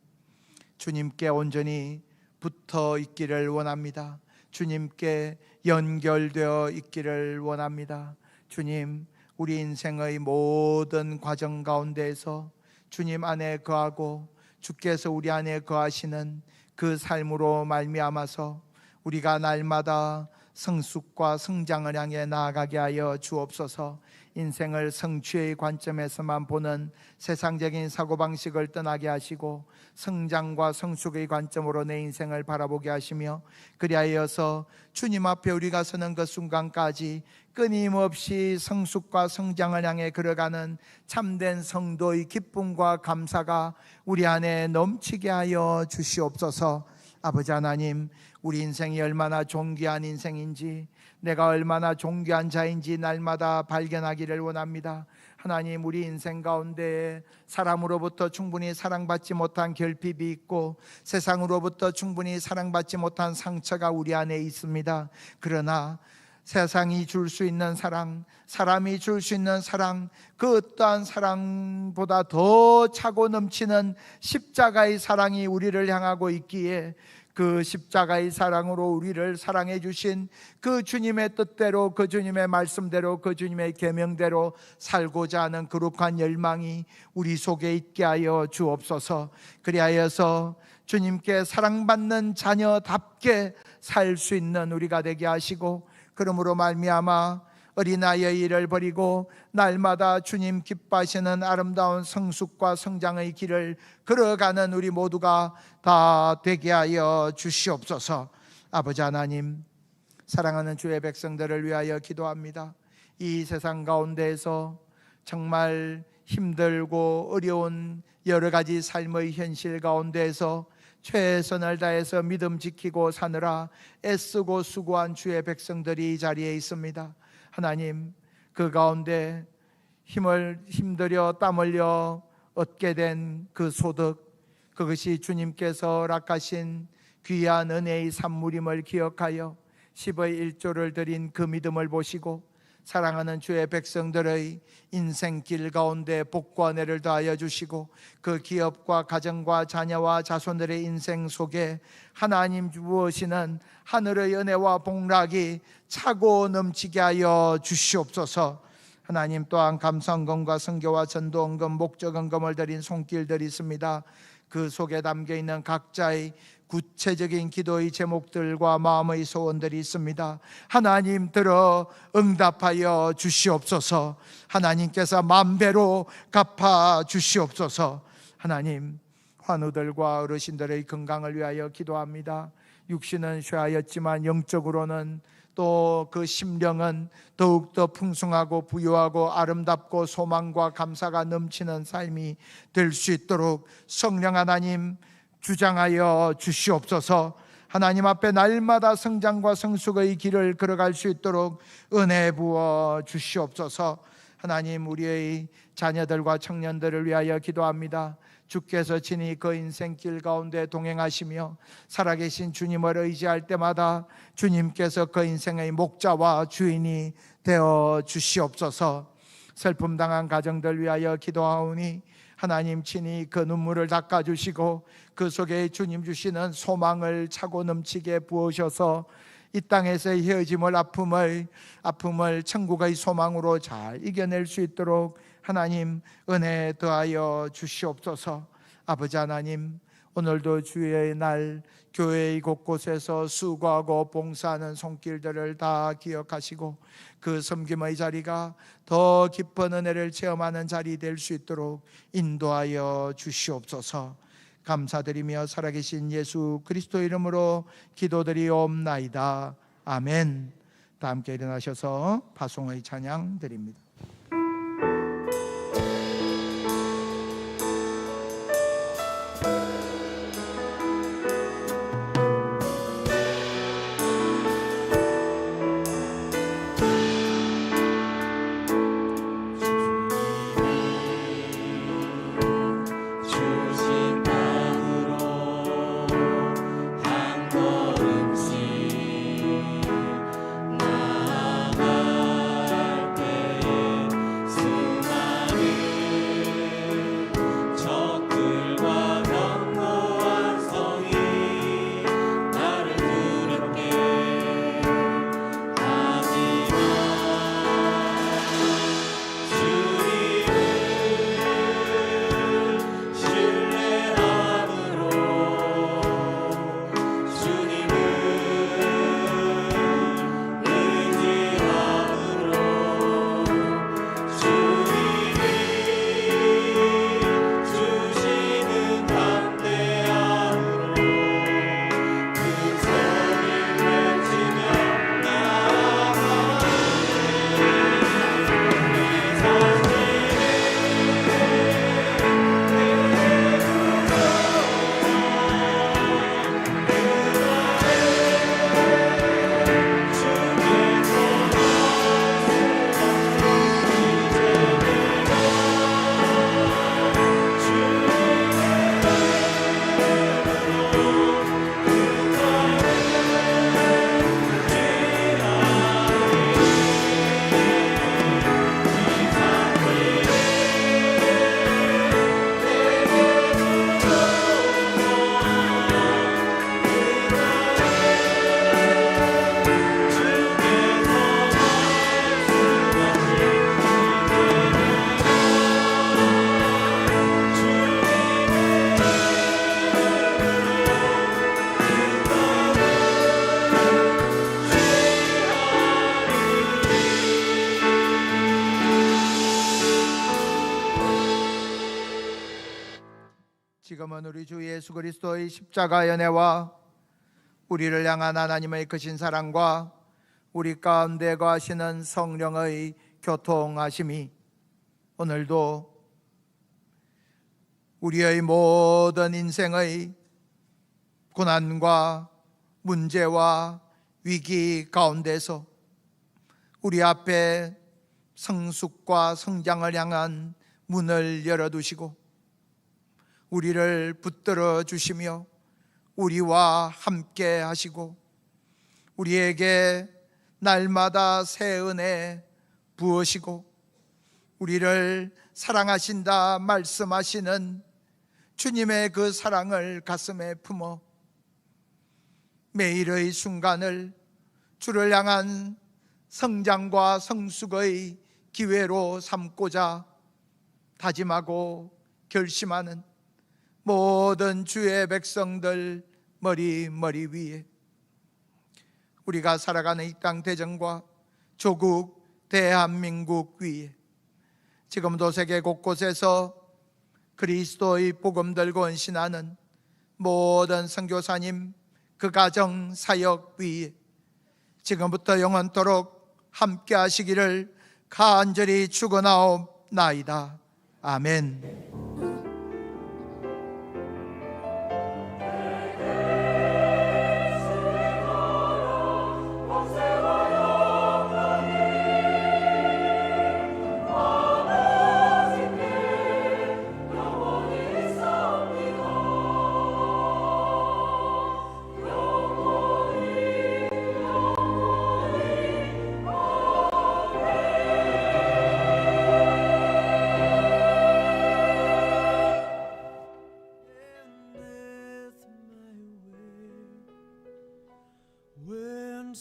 주님께 온전히 붙어 있기를 원합니다. 주님께 연결되어 있기를 원합니다. 주님, 우리 인생의 모든 과정 가운데에서 주님 안에 거하고 주께서 우리 안에 거하시는 그 삶으로 말미암아서 우리가 날마다 성숙과 성장을 향해 나아가게 하여 주옵소서. 인생을 성취의 관점에서만 보는 세상적인 사고방식을 떠나게 하시고 성장과 성숙의 관점으로 내 인생을 바라보게 하시며, 그리하여서 주님 앞에 우리가 서는 그 순간까지 끊임없이 성숙과 성장을 향해 걸어가는 참된 성도의 기쁨과 감사가 우리 안에 넘치게 하여 주시옵소서. 아버지 하나님, 우리 인생이 얼마나 존귀한 인생인지, 내가 얼마나 존귀한 자인지 날마다 발견하기를 원합니다. 하나님, 우리 인생 가운데 사람으로부터 충분히 사랑받지 못한 결핍이 있고 세상으로부터 충분히 사랑받지 못한 상처가 우리 안에 있습니다. 그러나 세상이 줄 수 있는 사랑, 사람이 줄 수 있는 사랑, 그 어떠한 사랑보다 더 차고 넘치는 십자가의 사랑이 우리를 향하고 있기에 그 십자가의 사랑으로 우리를 사랑해 주신 그 주님의 뜻대로, 그 주님의 말씀대로, 그 주님의 계명대로 살고자 하는 거룩한 열망이 우리 속에 있게 하여 주옵소서. 그리하여서 주님께 사랑받는 자녀답게 살 수 있는 우리가 되게 하시고, 그러므로 말미암아 어린아이의 일을 버리고 날마다 주님 기뻐하시는 아름다운 성숙과 성장의 길을 걸어가는 우리 모두가 다 되게 하여 주시옵소서. 아버지 하나님, 사랑하는 주의 백성들을 위하여 기도합니다. 이 세상 가운데에서 정말 힘들고 어려운 여러 가지 삶의 현실 가운데에서 최선을 다해서 믿음 지키고 사느라 애쓰고 수고한 주의 백성들이 이 자리에 있습니다. 하나님, 그 가운데 힘들여 땀 흘려 얻게 된 그 소득, 그것이 주님께서 허락하신 귀한 은혜의 산물임을 기억하여 10의 1조를 드린 그 믿음을 보시고 사랑하는 주의 백성들의 인생길 가운데 복과 은혜를 더하여 주시고, 그 기업과 가정과 자녀와 자손들의 인생 속에 하나님 주시는 하늘의 은혜와 복락이 차고 넘치게 하여 주시옵소서. 하나님, 또한 감사헌금과 선교와 전도헌금, 목적헌금을 드린 손길들이 있습니다. 그 속에 담겨있는 각자의 구체적인 기도의 제목들과 마음의 소원들이 있습니다. 하나님, 들어 응답하여 주시옵소서. 하나님께서 만배로 갚아 주시옵소서. 하나님, 환우들과 어르신들의 건강을 위하여 기도합니다. 육신은 쇠하였지만 영적으로는 또 그 심령은 더욱더 풍성하고 부유하고 아름답고 소망과 감사가 넘치는 삶이 될 수 있도록 성령 하나님 주장하여 주시옵소서. 하나님 앞에 날마다 성장과 성숙의 길을 걸어갈 수 있도록 은혜 부어 주시옵소서. 하나님, 우리의 자녀들과 청년들을 위하여 기도합니다. 주께서 친히 그 인생길 가운데 동행하시며 살아계신 주님을 의지할 때마다 주님께서 그 인생의 목자와 주인이 되어 주시옵소서. 슬픔 당한 가정들 위하여 기도하오니 하나님 친히 그 눈물을 닦아주시고 그 속에 주님 주시는 소망을 차고 넘치게 부으셔서 이 땅에서의 헤어짐을, 아픔을 천국의 소망으로 잘 이겨낼 수 있도록 하나님 은혜 더하여 주시옵소서. 아버지 하나님, 오늘도 주의 날 교회 곳곳에서 수고하고 봉사하는 손길들을 다 기억하시고 그 섬김의 자리가 더 깊은 은혜를 체험하는 자리 될 수 있도록 인도하여 주시옵소서. 감사드리며 살아계신 예수 그리스도 이름으로 기도드리옵나이다. 아멘. 다 함께 일어나셔서 파송의 찬양 드립니다. 지금은 우리 주 예수 그리스도의 십자가 연애와 우리를 향한 하나님의 크신 사랑과 우리 가운데 거하시는 성령의 교통하심이 오늘도 우리의 모든 인생의 고난과 문제와 위기 가운데서 우리 앞에 성숙과 성장을 향한 문을 열어두시고 우리를 붙들어 주시며 우리와 함께 하시고 우리에게 날마다 새 은혜 부으시고 우리를 사랑하신다 말씀하시는 주님의 그 사랑을 가슴에 품어 매일의 순간을 주를 향한 성장과 성숙의 기회로 삼고자 다짐하고 결심하는 모든 주의 백성들 머리 위에 우리가 살아가는 이 땅 대전과 조국 대한민국 위에 지금도 세계 곳곳에서 그리스도의 복음 들고 헌신하는 모든 선교사님 그 가정 사역 위에 지금부터 영원토록 함께 하시기를 간절히 축원하옵나이다. 아멘. When